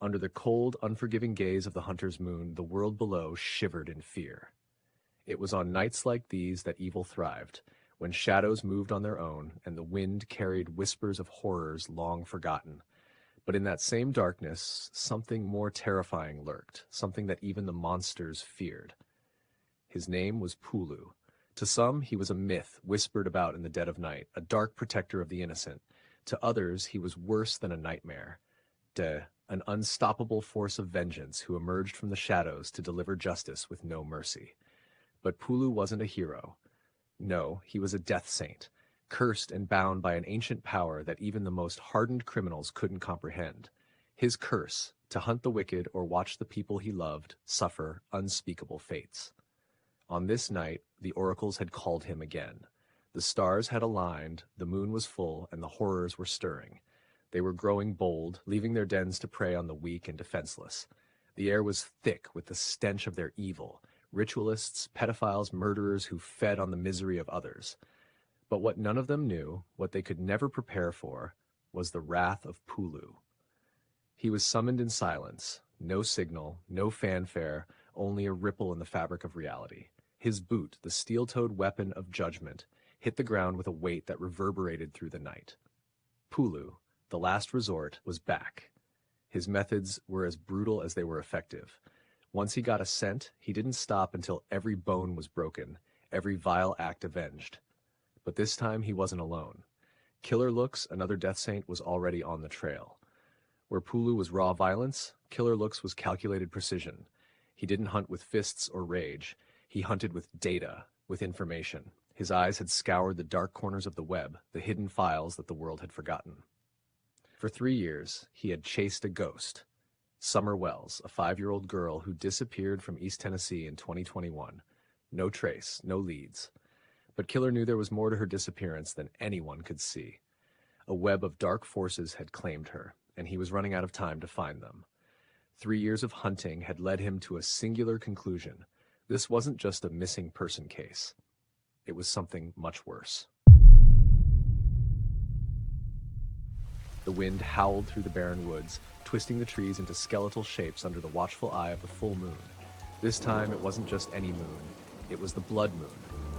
Under the cold, unforgiving gaze of the hunter's moon, the world below shivered in fear. It was on nights like these that evil thrived, when shadows moved on their own and the wind carried whispers of horrors long forgotten. But in that same darkness, something more terrifying lurked, something that even the monsters feared. His name was Pulu. To some, he was a myth whispered about in the dead of night, a dark protector of the innocent. To others, he was worse than a nightmare. An unstoppable force of vengeance who emerged from the shadows to deliver justice with no mercy. But Pulu wasn't a hero. No, he was a death saint, cursed and bound by an ancient power that even the most hardened criminals couldn't comprehend. His curse, to hunt the wicked or watch the people he loved suffer unspeakable fates. On this night, the oracles had called him again. The stars had aligned, the moon was full, and the horrors were stirring. They were growing bold, leaving their dens to prey on the weak and defenseless. The air was thick with the stench of their evil, ritualists, pedophiles, murderers who fed on the misery of others. But what none of them knew, what they could never prepare for, was the wrath of Pulu. He was summoned in silence, no signal, no fanfare, only a ripple in the fabric of reality. His boot, the steel-toed weapon of judgment, hit the ground with a weight that reverberated through the night. Pulu, the last resort, was back. His methods were as brutal as they were effective. Once he got a scent, he didn't stop until every bone was broken, every vile act avenged. But this time he wasn't alone. Killer Looks, another death saint, was already on the trail. Where Pulu was raw violence, Killer Looks was calculated precision. He didn't hunt with fists or rage. He hunted with data, with information. His eyes had scoured the dark corners of the web, the hidden files that the world had forgotten. For 3 years, he had chased a ghost. Summer Wells, a 5-year-old girl who disappeared from East Tennessee in 2021. No trace, no leads. But Killer knew there was more to her disappearance than anyone could see. A web of dark forces had claimed her, and he was running out of time to find them. 3 years of hunting had led him to a singular conclusion. This wasn't just a missing person case. It was something much worse. The wind howled through the barren woods, twisting the trees into skeletal shapes under the watchful eye of the full moon. This time, it wasn't just any moon. It was the blood moon,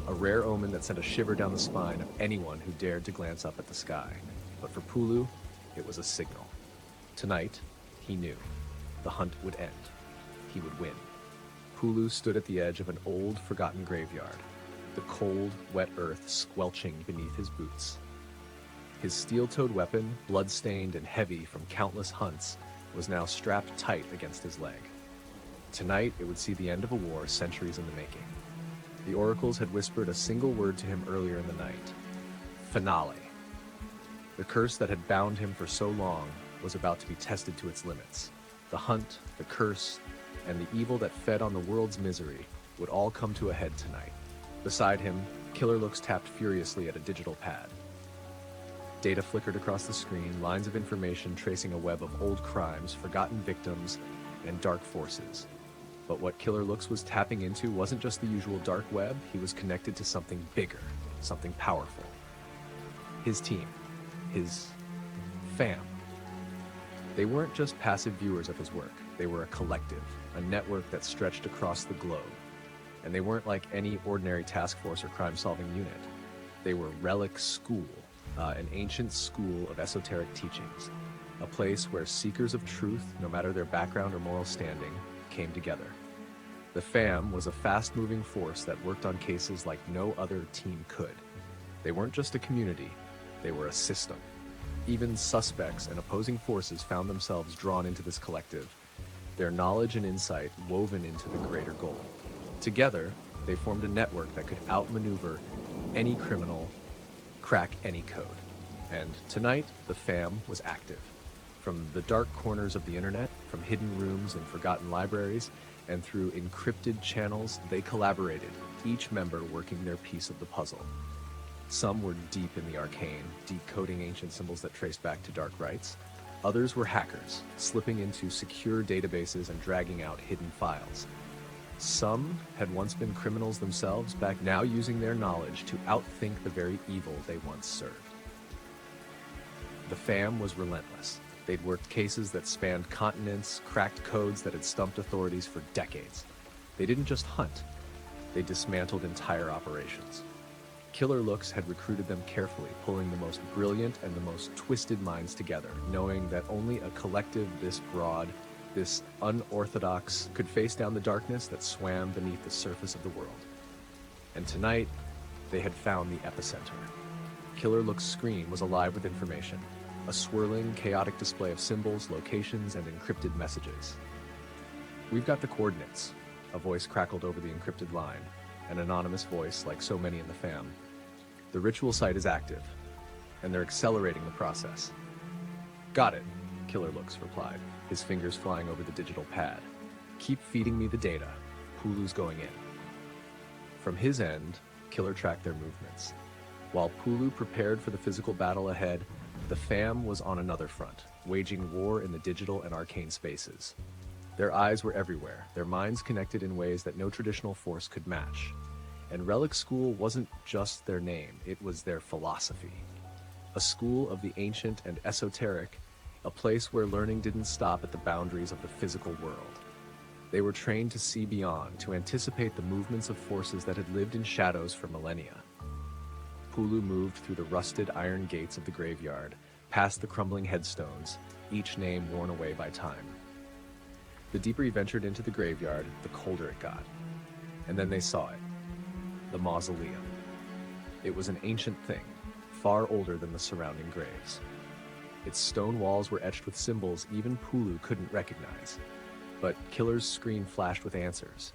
a rare omen that sent a shiver down the spine of anyone who dared to glance up at the sky. But for Pulu, it was a signal. Tonight, he knew. The hunt would end. He would win. Pulu stood at the edge of an old, forgotten graveyard, the cold, wet earth squelching beneath his boots. His steel-toed weapon, blood-stained and heavy from countless hunts, was now strapped tight against his leg. Tonight, it would see the end of a war centuries in the making. The oracles had whispered a single word to him earlier in the night. Finale. The curse that had bound him for so long was about to be tested to its limits. The hunt, the curse, and the evil that fed on the world's misery would all come to a head tonight. Beside him, Killer Looks tapped furiously at a digital pad. Data flickered across the screen, lines of information tracing a web of old crimes, forgotten victims, and dark forces. But what Killer Looks was tapping into wasn't just the usual dark web, he was connected to something bigger, something powerful. His team, his fam. They weren't just passive viewers of his work, they were a collective, a network that stretched across the globe. And they weren't like any ordinary task force or crime-solving unit. They were Rellik Skool, an ancient school of esoteric teachings, a place where seekers of truth, no matter their background or moral standing, came together. The fam was a fast-moving force that worked on cases like no other team could. They weren't just a community, they were a system. Even suspects and opposing forces found themselves drawn into this collective, their knowledge and insight woven into the greater goal. Together, they formed a network that could outmaneuver any criminal, crack any code. And tonight, the fam was active. From the dark corners of the internet, from hidden rooms and forgotten libraries, and through encrypted channels, they collaborated, each member working their piece of the puzzle. Some were deep in the arcane, decoding ancient symbols that traced back to dark rites. Others were hackers, slipping into secure databases and dragging out hidden files. Some had once been criminals themselves, back now using their knowledge to outthink the very evil they once served. The fam was relentless. They'd worked cases that spanned continents, cracked codes that had stumped authorities for decades. They didn't just hunt, they dismantled entire operations. Killer Looks had recruited them carefully, pulling the most brilliant and the most twisted minds together, knowing that only a collective this broad, this unorthodox, could face down the darkness that swam beneath the surface of the world. And tonight, they had found the epicenter. Killer Look's screen was alive with information, a swirling, chaotic display of symbols, locations, and encrypted messages. "We've got the coordinates," a voice crackled over the encrypted line, an anonymous voice like so many in the fam. "The ritual site is active, and they're accelerating the process." "Got it," Killer Looks replied, his fingers flying over the digital pad. "Keep feeding me the data. Pulu's going in." From his end, Killer tracked their movements. While Pulu prepared for the physical battle ahead, the fam was on another front, waging war in the digital and arcane spaces. Their eyes were everywhere, their minds connected in ways that no traditional force could match. And Rellik Skool wasn't just their name, it was their philosophy. A school of the ancient and esoteric, a place where learning didn't stop at the boundaries of the physical world. They were trained to see beyond, to anticipate the movements of forces that had lived in shadows for millennia. Pulu moved through the rusted iron gates of the graveyard, past the crumbling headstones, each name worn away by time. The deeper he ventured into the graveyard, the colder it got. And then they saw it. The mausoleum. It was an ancient thing, far older than the surrounding graves. Its stone walls were etched with symbols even Pulu couldn't recognize. But Killer's screen flashed with answers.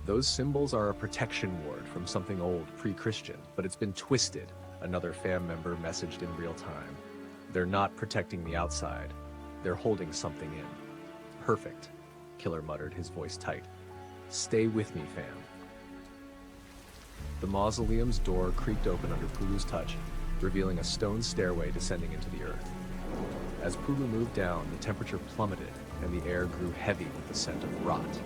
"Those symbols are a protection ward from something old, pre-Christian, but it's been twisted," another fam member messaged in real time. "They're not protecting the outside. They're holding something in." "Perfect," Killer muttered, his voice tight. "Stay with me, fam." The mausoleum's door creaked open under Pulu's touch, revealing a stone stairway descending into the earth. As Pulu moved down, the temperature plummeted, and the air grew heavy with the scent of rot.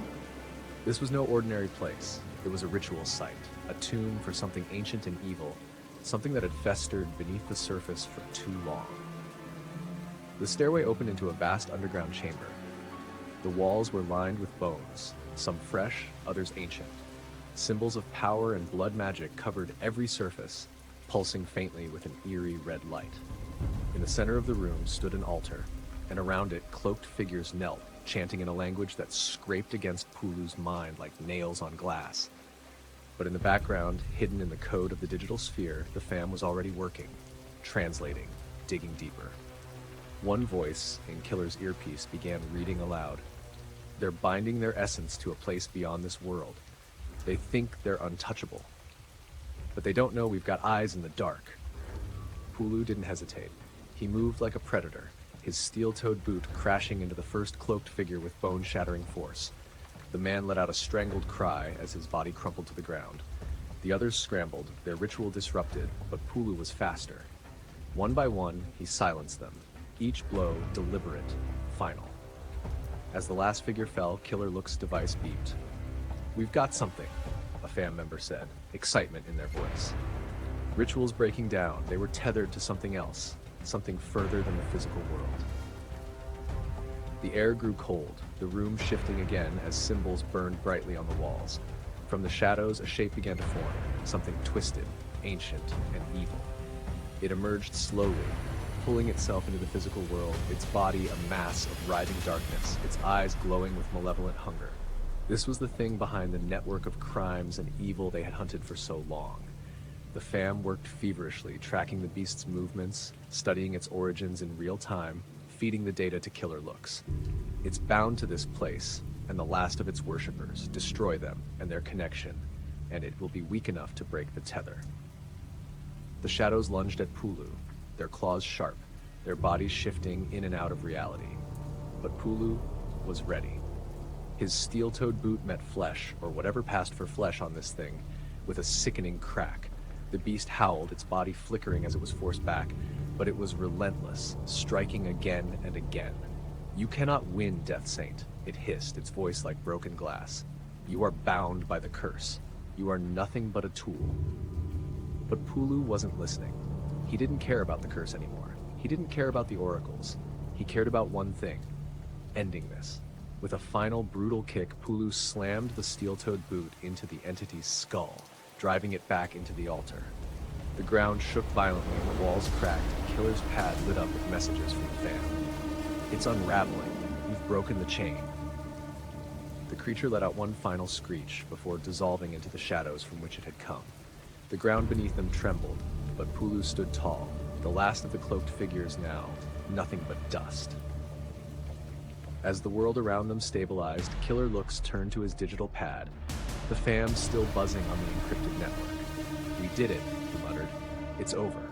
This was no ordinary place. It was a ritual site, a tomb for something ancient and evil, something that had festered beneath the surface for too long. The stairway opened into a vast underground chamber. The walls were lined with bones, some fresh, others ancient. Symbols of power and blood magic covered every surface, pulsing faintly with an eerie red light. In the center of the room stood an altar, and around it cloaked figures knelt, chanting in a language that scraped against Pulu's mind like nails on glass. But in the background, hidden in the code of the digital sphere, the fam was already working, translating, digging deeper. One voice in Killer's earpiece began reading aloud. "They're binding their essence to a place beyond this world. They think they're untouchable. But they don't know we've got eyes in the dark." Pulu didn't hesitate. He moved like a predator, his steel-toed boot crashing into the first cloaked figure with bone-shattering force. The man let out a strangled cry as his body crumpled to the ground. The others scrambled, their ritual disrupted, but Pulu was faster. One by one, he silenced them, each blow deliberate, final. As the last figure fell, Killer Look's device beeped. "We've got something," a fam member said, excitement in their voice. Rituals breaking down, they were tethered to something else, something further than the physical world. The air grew cold, the room shifting again as symbols burned brightly on the walls. From the shadows, a shape began to form, something twisted, ancient, and evil. It emerged slowly, pulling itself into the physical world, its body a mass of writhing darkness, its eyes glowing with malevolent hunger. This was the thing behind the network of crimes and evil they had hunted for so long. The fam worked feverishly, tracking the beast's movements, studying its origins in real time, feeding the data to Killer Looks. It's bound to this place, and the last of its worshippers. Destroy them and their connection, and it will be weak enough to break the tether. The shadows lunged at Pulu, their claws sharp, their bodies shifting in and out of reality. But Pulu was ready. His steel-toed boot met flesh, or whatever passed for flesh on this thing, with a sickening crack. The beast howled, its body flickering as it was forced back, but it was relentless, striking again and again. "You cannot win, Death Saint," it hissed, its voice like broken glass. "You are bound by the curse. You are nothing but a tool." But Pulu wasn't listening. He didn't care about the curse anymore. He didn't care about the oracles. He cared about one thing: ending this. With a final brutal kick, Pulu slammed the steel-toed boot into the entity's skull, driving it back into the altar. The ground shook violently and the walls cracked. Killer's pad lit up with messages from the fam. "It's unraveling. You've broken the chain." The creature let out one final screech before dissolving into the shadows from which it had come. The ground beneath them trembled, but Pulu stood tall, the last of the cloaked figures now, nothing but dust. As the world around them stabilized, Killer Looks turned to his digital pad, the fam still buzzing on the encrypted network. "We did it," he muttered. "It's over."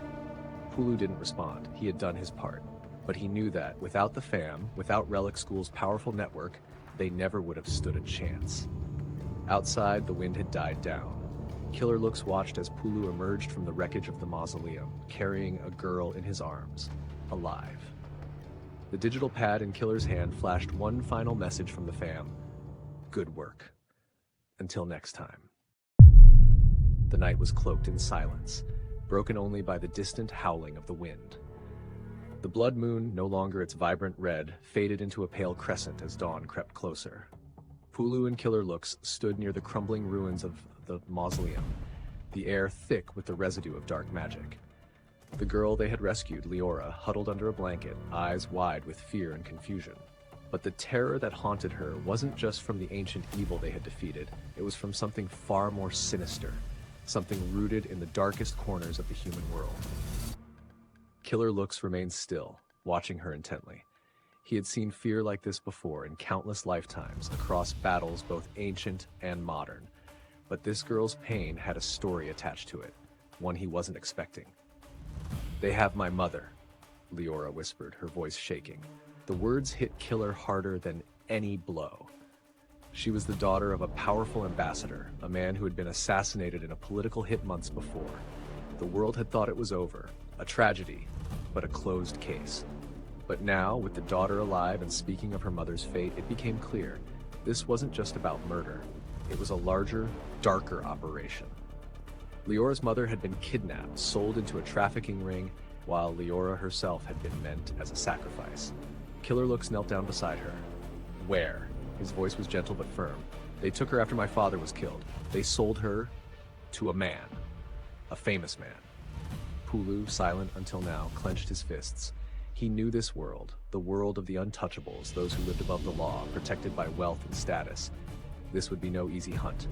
Pulu didn't respond. He had done his part. But he knew that, without the fam, without Rellik Skool's powerful network, they never would have stood a chance. Outside, the wind had died down. Killer Looks watched as Pulu emerged from the wreckage of the mausoleum, carrying a girl in his arms, alive. The digital pad in Killer's hand flashed one final message from the fam: "Good work. Until next time." The night was cloaked in silence, broken only by the distant howling of the wind. The blood moon, no longer its vibrant red, faded into a pale crescent as dawn crept closer. Pulu and Killer Looks stood near the crumbling ruins of the mausoleum, the air thick with the residue of dark magic. The girl they had rescued, Leora, huddled under a blanket, eyes wide with fear and confusion. But the terror that haunted her wasn't just from the ancient evil they had defeated, it was from something far more sinister, something rooted in the darkest corners of the human world. Killer Looks remained still, watching her intently. He had seen fear like this before in countless lifetimes, across battles both ancient and modern. But this girl's pain had a story attached to it, one he wasn't expecting. "They have my mother," Leora whispered, her voice shaking. The words hit Killer harder than any blow. She was the daughter of a powerful ambassador, a man who had been assassinated in a political hit months before. The world had thought it was over, a tragedy, but a closed case. But now, with the daughter alive and speaking of her mother's fate, it became clear this wasn't just about murder. It was a larger, darker operation. Leora's mother had been kidnapped, sold into a trafficking ring, while Leora herself had been meant as a sacrifice. Killer Looks knelt down beside her. "Where?" His voice was gentle but firm. "They took her after my father was killed. They sold her to a man. A famous man." Pulu, silent until now, clenched his fists. He knew this world, the world of the untouchables, those who lived above the law, protected by wealth and status. This would be no easy hunt.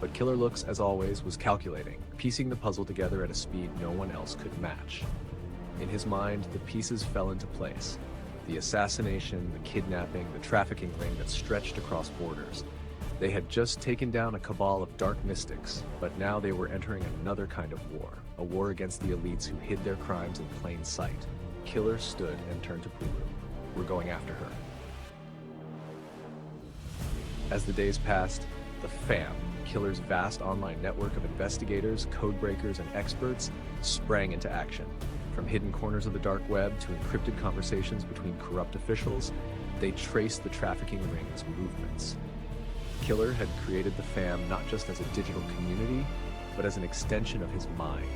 But Killer Looks, as always, was calculating, piecing the puzzle together at a speed no one else could match. In his mind, the pieces fell into place. The assassination, the kidnapping, the trafficking ring that stretched across borders. They had just taken down a cabal of dark mystics, but now they were entering another kind of war, a war against the elites who hid their crimes in plain sight. Killer stood and turned to Pulu. "We're going after her." As the days passed, the FAM, Killer's vast online network of investigators, codebreakers, and experts, sprang into action. From hidden corners of the dark web to encrypted conversations between corrupt officials, they traced the trafficking ring's movements. Killer had created the FAM not just as a digital community, but as an extension of his mind,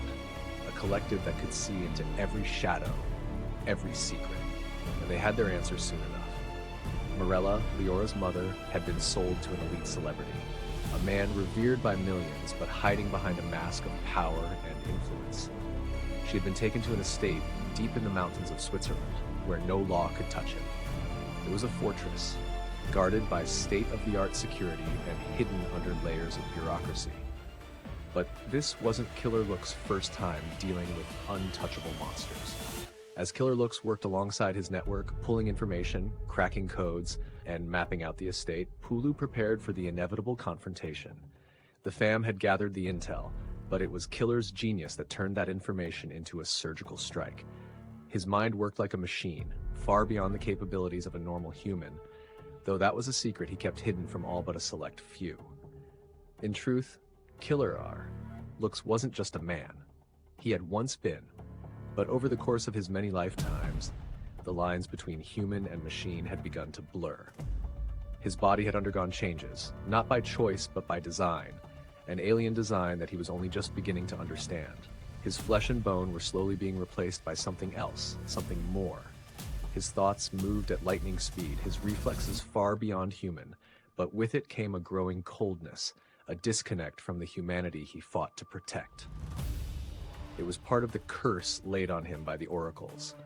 a collective that could see into every shadow, every secret, and they had their answer soon enough. Morella, Leora's mother, had been sold to an elite celebrity, a man revered by millions but hiding behind a mask of power and influence. She had been taken to an estate deep in the mountains of Switzerland, where no law could touch him. It was a fortress, guarded by state-of-the-art security and hidden under layers of bureaucracy. But this wasn't Killer Look's first time dealing with untouchable monsters. As Killer Looks worked alongside his network, pulling information, cracking codes, and mapping out the estate, Pulu prepared for the inevitable confrontation. The fam had gathered the intel, but it was Killer's genius that turned that information into a surgical strike. His mind worked like a machine, far beyond the capabilities of a normal human, though that was a secret he kept hidden from all but a select few. In truth, Killer Looks wasn't just a man. He had once been, but over the course of his many lifetimes, the lines between human and machine had begun to blur. His body had undergone changes, not by choice but by design, an alien design that he was only just beginning to understand. His flesh and bone were slowly being replaced by something else, something more. His thoughts moved at lightning speed, his reflexes far beyond human, but with it came a growing coldness, a disconnect from the humanity he fought to protect. It was part of the curse laid on him by the oracles,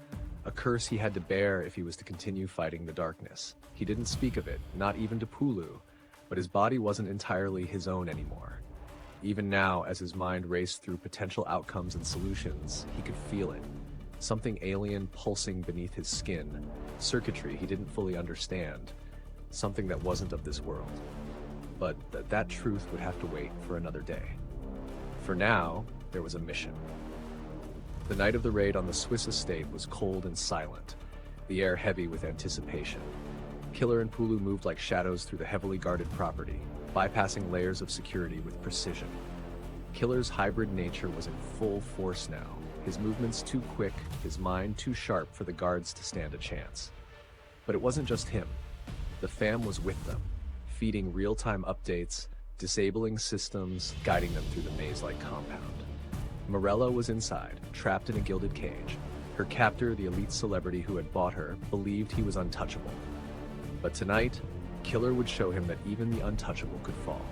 a curse he had to bear if he was to continue fighting the darkness. He didn't speak of it, not even to Pulu, but his body wasn't entirely his own anymore. Even now, as his mind raced through potential outcomes and solutions, he could feel it. Something alien pulsing beneath his skin, circuitry he didn't fully understand, something that wasn't of this world. But that truth would have to wait for another day. For now, there was a mission. The night of the raid on the Swiss estate was cold and silent, the air heavy with anticipation. Killer and Pulu moved like shadows through the heavily guarded property, bypassing layers of security with precision. Killer's hybrid nature was in full force now, his movements too quick, his mind too sharp for the guards to stand a chance. But it wasn't just him. The fam was with them, feeding real-time updates, disabling systems, guiding them through the maze-like compound. Morella was inside, trapped in a gilded cage. Her captor, the elite celebrity who had bought her, believed he was untouchable. But tonight, Killer would show him that even the untouchable could fall.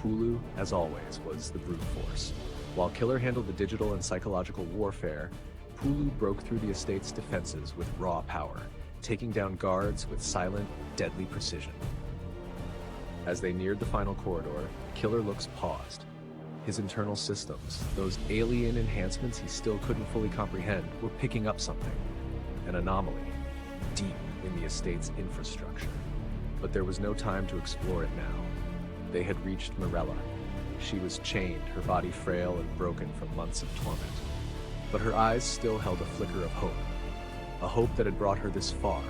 Pulu, as always, was the brute force. While Killer handled the digital and psychological warfare, Pulu broke through the estate's defenses with raw power, taking down guards with silent, deadly precision. As they neared the final corridor, Killer looks paused. His internal systems, those alien enhancements he still couldn't fully comprehend, were picking up something. An anomaly, deep in the estate's infrastructure. But there was no time to explore it now. They had reached Morella. She was chained, her body frail and broken from months of torment. But her eyes still held a flicker of hope. A hope that had brought her this far,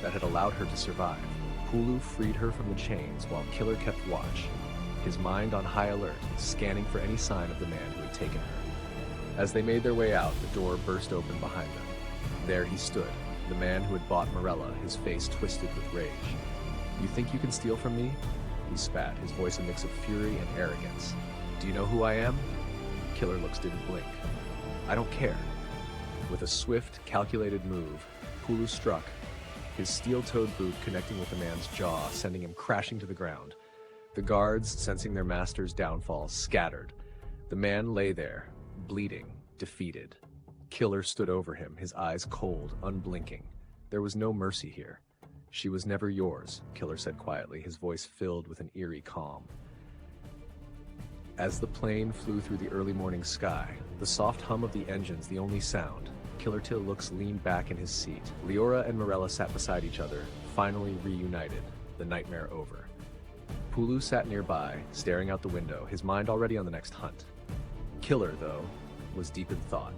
that had allowed her to survive. Pulu freed her from the chains while Killer kept watch, his mind on high alert, scanning for any sign of the man who had taken her. As they made their way out, the door burst open behind them. There he stood, the man who had bought Morella, his face twisted with rage. "You think you can steal from me?" He spat, his voice a mix of fury and arrogance. "Do you know who I am?" Killer looks didn't blink. "I don't care." With a swift, calculated move, Pulu struck, his steel-toed boot connecting with the man's jaw, sending him crashing to the ground. The guards, sensing their master's downfall, scattered. The man lay there, bleeding, defeated. Killer stood over him, his eyes cold, unblinking. There was no mercy here. "She was never yours," Killer said quietly, his voice filled with an eerie calm. As the plane flew through the early morning sky, the soft hum of the engines the only sound, Killer Till Looks leaned back in his seat. Leora and Morella sat beside each other, finally reunited, the nightmare over. Pulu sat nearby, staring out the window, his mind already on the next hunt. Killer, though, was deep in thought.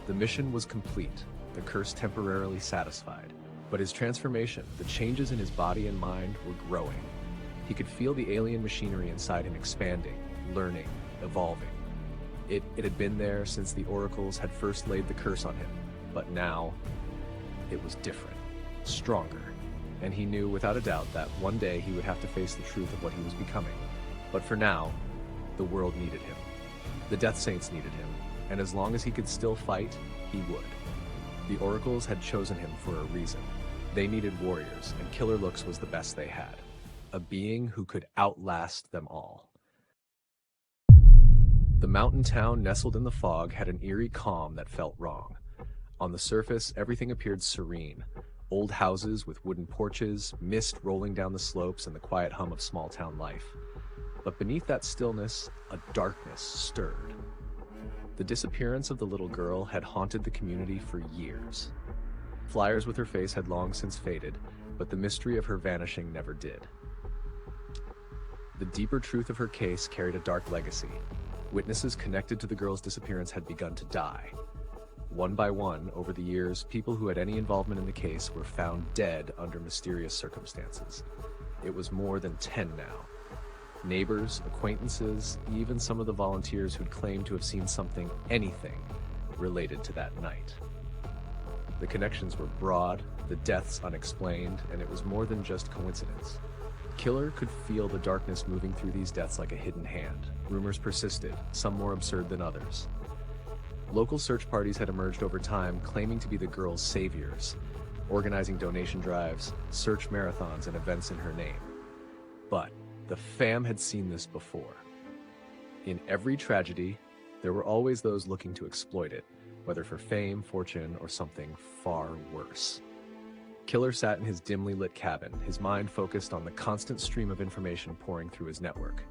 The mission was complete, the curse temporarily satisfied. But his transformation, the changes in his body and mind, were growing. He could feel the alien machinery inside him expanding, learning, evolving. It had been there since the oracles had first laid the curse on him, but now it was different, stronger, and he knew without a doubt that one day he would have to face the truth of what he was becoming. But for now, the world needed him. The Death Saints needed him, and as long as he could still fight, he would. The oracles had chosen him for a reason. They needed warriors, and Killer Looks was the best they had. A being who could outlast them all. The mountain town nestled in the fog had an eerie calm that felt wrong. On the surface, everything appeared serene. Old houses with wooden porches, mist rolling down the slopes, and the quiet hum of small-town life. But beneath that stillness, a darkness stirred. The disappearance of the little girl had haunted the community for years. Flyers with her face had long since faded, but the mystery of her vanishing never did. The deeper truth of her case carried a dark legacy. Witnesses connected to the girl's disappearance had begun to die. One by one, over the years, people who had any involvement in the case were found dead under mysterious circumstances. It was more than 10 now. Neighbors, acquaintances, even some of the volunteers who'd claimed to have seen something, anything, related to that night. The connections were broad, the deaths unexplained, and it was more than just coincidence. Killer could feel the darkness moving through these deaths like a hidden hand. Rumors persisted, some more absurd than others. Local search parties had emerged over time, claiming to be the girl's saviors. organizing donation drives, search marathons, and events in her name. But the fam had seen this before. In every tragedy, there were always those looking to exploit it, whether for fame, fortune, or something far worse. Killer sat in his dimly lit cabin, his mind focused on the constant stream of information pouring through his network.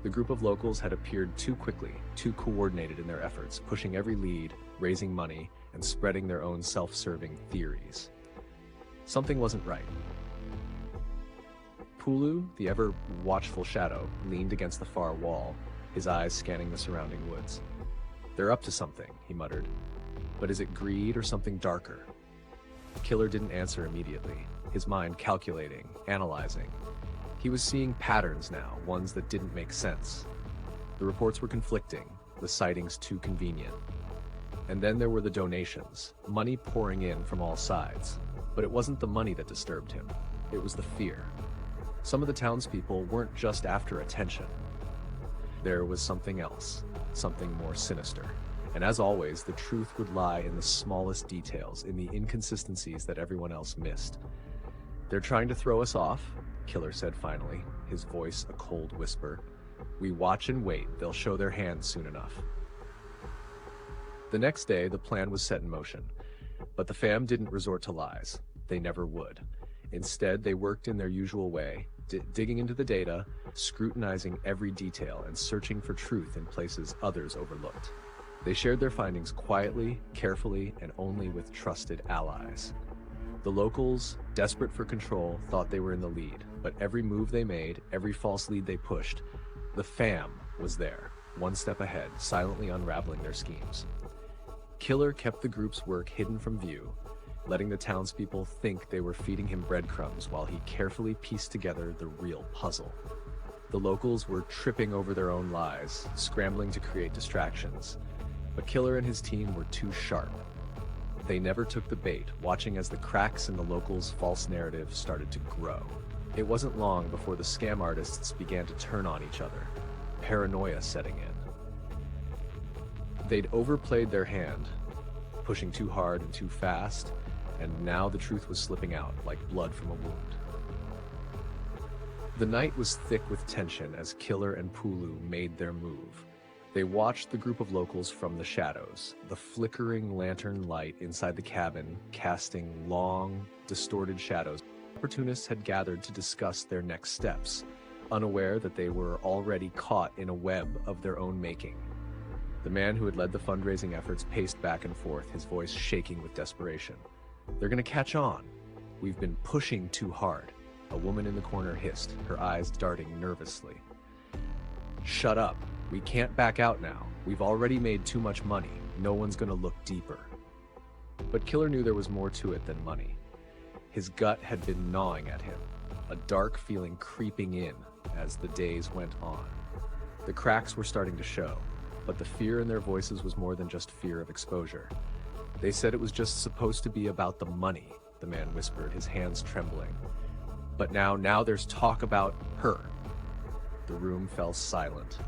The group of locals had appeared too quickly, too coordinated in their efforts, pushing every lead, raising money, and spreading their own self-serving theories. Something wasn't right. Pulu, the ever-watchful shadow, leaned against the far wall, his eyes scanning the surrounding woods. "They're up to something," he muttered. "But is it greed or something darker?" Killer didn't answer immediately, his mind calculating, analyzing. He was seeing patterns now, ones that didn't make sense. The reports were conflicting, the sightings too convenient. And then there were the donations, money pouring in from all sides. But it wasn't the money that disturbed him, it was the fear. Some of the townspeople weren't just after attention. There was something else, something more sinister. And as always, the truth would lie in the smallest details, in the inconsistencies that everyone else missed. "They're trying to throw us off," Killer said finally, his voice a cold whisper. "We watch and wait, they'll show their hands soon enough." The next day, the plan was set in motion. But the fam didn't resort to lies. They never would. Instead, they worked in their usual way, digging into the data, scrutinizing every detail, and searching for truth in places others overlooked. They shared their findings quietly, carefully, and only with trusted allies. The locals, desperate for control, thought they were in the lead, but every move they made, every false lead they pushed, the fam was there, one step ahead, silently unraveling their schemes. Killer kept the group's work hidden from view, letting the townspeople think they were feeding him breadcrumbs while he carefully pieced together the real puzzle. The locals were tripping over their own lies, scrambling to create distractions, but Killer and his team were too sharp. They never took the bait, watching as the cracks in the locals' false narrative started to grow. It wasn't long before the scam artists began to turn on each other, paranoia setting in. They'd overplayed their hand, pushing too hard and too fast, and now the truth was slipping out like blood from a wound. The night was thick with tension as Killer and Pulu made their move. They watched the group of locals from the shadows, the flickering lantern light inside the cabin casting long, distorted shadows. Opportunists had gathered to discuss their next steps, unaware that they were already caught in a web of their own making. The man who had led the fundraising efforts paced back and forth, his voice shaking with desperation. "They're gonna catch on. We've been pushing too hard," a woman in the corner hissed, her eyes darting nervously. "Shut up. We can't back out now. We've already made too much money. No one's gonna look deeper." But Killer knew there was more to it than money. His gut had been gnawing at him, a dark feeling creeping in as the days went on. The cracks were starting to show, but the fear in their voices was more than just fear of exposure. They said it was just supposed to be about the money, the man whispered, his hands trembling. But now there's talk about her. The room fell silent.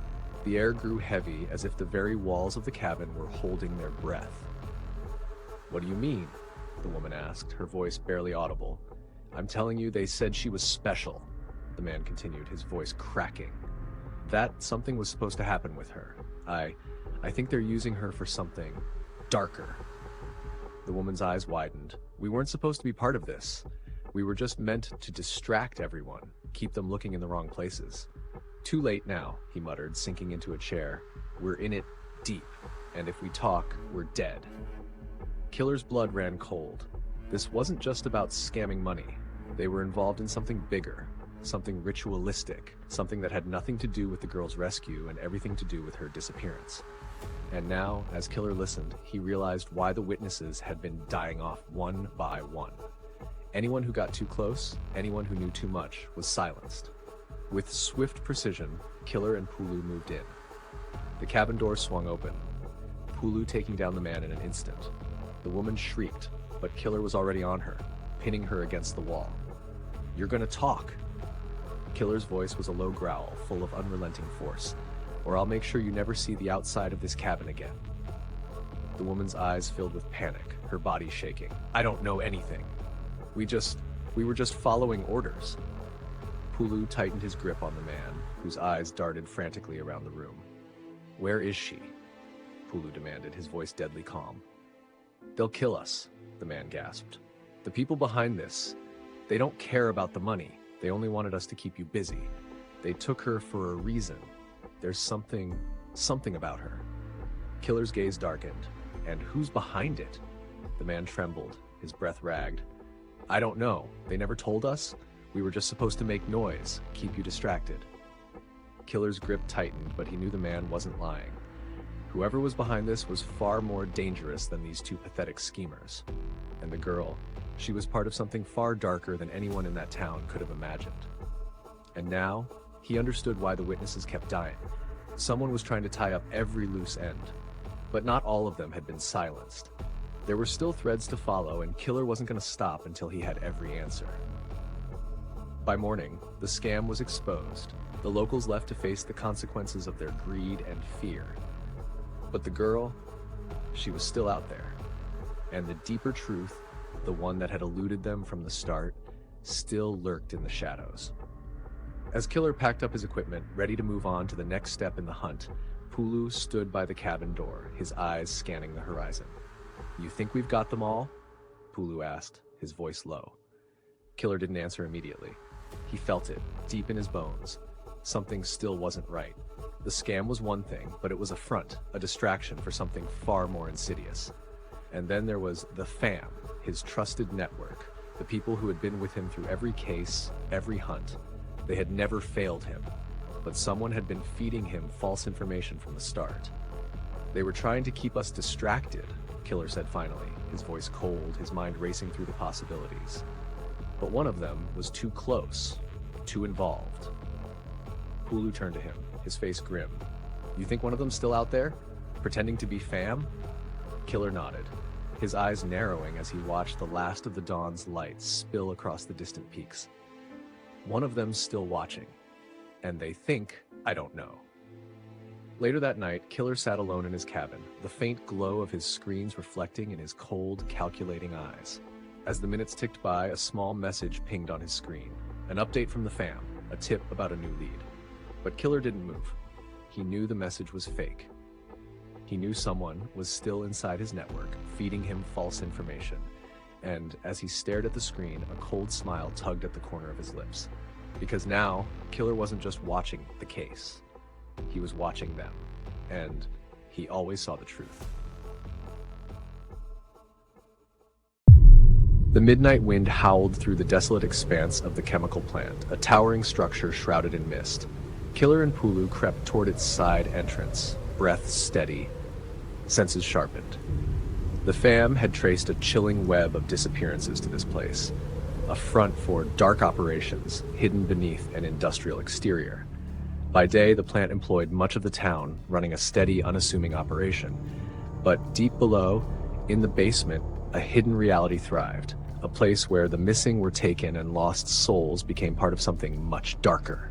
The air grew heavy, as if the very walls of the cabin were holding their breath. "What do you mean?" the woman asked, her voice barely audible. "I'm telling you, they said she was special," the man continued, his voice cracking. "That something was supposed to happen with her. I think they're using her for something darker." The woman's eyes widened. "We weren't supposed to be part of this. We were just meant to distract everyone, keep them looking in the wrong places." "Too late now," he muttered, sinking into a chair. "We're in it deep, and if we talk, we're dead." Killer's blood ran cold. This wasn't just about scamming money. They were involved in something bigger, something ritualistic, something that had nothing to do with the girl's rescue and everything to do with her disappearance. And now, as Killer listened, he realized why the witnesses had been dying off one by one. Anyone who got too close, anyone who knew too much, was silenced. With swift precision, Killer and Pulu moved in. The cabin door swung open, Pulu taking down the man in an instant. The woman shrieked, but Killer was already on her, pinning her against the wall. "You're gonna talk." Killer's voice was a low growl, full of unrelenting force, "or I'll make sure you never see the outside of this cabin again." The woman's eyes filled with panic, her body shaking. "I don't know anything." We were just following orders." Pulu tightened his grip on the man, whose eyes darted frantically around the room. "Where is she?" Pulu demanded, his voice deadly calm. "They'll kill us," the man gasped. "The people behind this, they don't care about the money. They only wanted us to keep you busy. They took her for a reason. There's something about her." Killer's gaze darkened. "And who's behind it?" The man trembled, his breath ragged. "I don't know. They never told us. We were just supposed to make noise, keep you distracted." Killer's grip tightened, but he knew the man wasn't lying. Whoever was behind this was far more dangerous than these two pathetic schemers. And the girl, she was part of something far darker than anyone in that town could have imagined. And now, he understood why the witnesses kept dying. Someone was trying to tie up every loose end. But not all of them had been silenced. There were still threads to follow, and Killer wasn't going to stop until he had every answer. By morning, the scam was exposed. The locals left to face the consequences of their greed and fear. But the girl, she was still out there. And the deeper truth, the one that had eluded them from the start, still lurked in the shadows. As Killer packed up his equipment, ready to move on to the next step in the hunt, Pulu stood by the cabin door, his eyes scanning the horizon. "You think we've got them all?" Pulu asked, his voice low. Killer didn't answer immediately. He felt it, deep in his bones. Something still wasn't right. The scam was one thing, but it was a front, a distraction for something far more insidious. And then there was the fam, his trusted network, the people who had been with him through every case, every hunt. They had never failed him, but someone had been feeding him false information from the start. "They were trying to keep us distracted," Killer said finally, his voice cold, his mind racing through the possibilities. But one of them was too close, too involved. Pulu turned to him, his face grim. "You think one of them's still out there, pretending to be fam?" Killer nodded, his eyes narrowing as he watched the last of the dawn's lights spill across the distant peaks. "One of them's still watching, and they think I don't know." Later that night, Killer sat alone in his cabin, the faint glow of his screens reflecting in his cold, calculating eyes. As the minutes ticked by, a small message pinged on his screen. An update from the fam, a tip about a new lead. But Killer didn't move. He knew the message was fake. He knew someone was still inside his network, feeding him false information. And as he stared at the screen, a cold smile tugged at the corner of his lips. Because now, Killer wasn't just watching the case. He was watching them. And he always saw the truth. The midnight wind howled through the desolate expanse of the chemical plant, a towering structure shrouded in mist. Killer and Pulu crept toward its side entrance, breath steady, senses sharpened. The fam had traced a chilling web of disappearances to this place, a front for dark operations hidden beneath an industrial exterior. By day, the plant employed much of the town, running a steady, unassuming operation. But deep below, in the basement, a hidden reality thrived, a place where the missing were taken and lost souls became part of something much darker.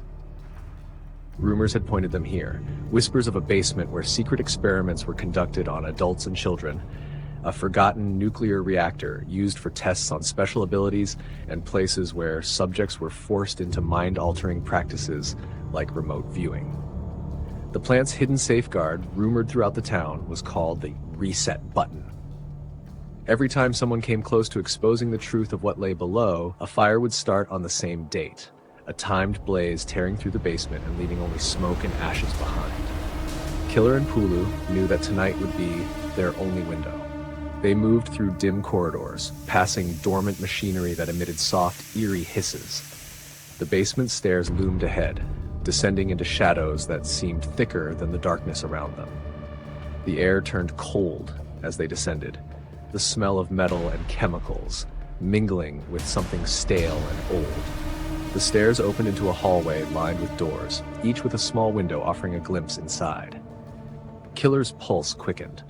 Rumors had pointed them here, whispers of a basement where secret experiments were conducted on adults and children, a forgotten nuclear reactor used for tests on special abilities, and places where subjects were forced into mind-altering practices like remote viewing. The plant's hidden safeguard, rumored throughout the town, was called the reset button. Every time someone came close to exposing the truth of what lay below, a fire would start on the same date, a timed blaze tearing through the basement and leaving only smoke and ashes behind. Killer and Pulu knew that tonight would be their only window. They moved through dim corridors, passing dormant machinery that emitted soft, eerie hisses. The basement stairs loomed ahead, descending into shadows that seemed thicker than the darkness around them. The air turned cold as they descended, the smell of metal and chemicals mingling with something stale and old. The stairs opened into a hallway lined with doors, each with a small window offering a glimpse inside. Killer's pulse quickened.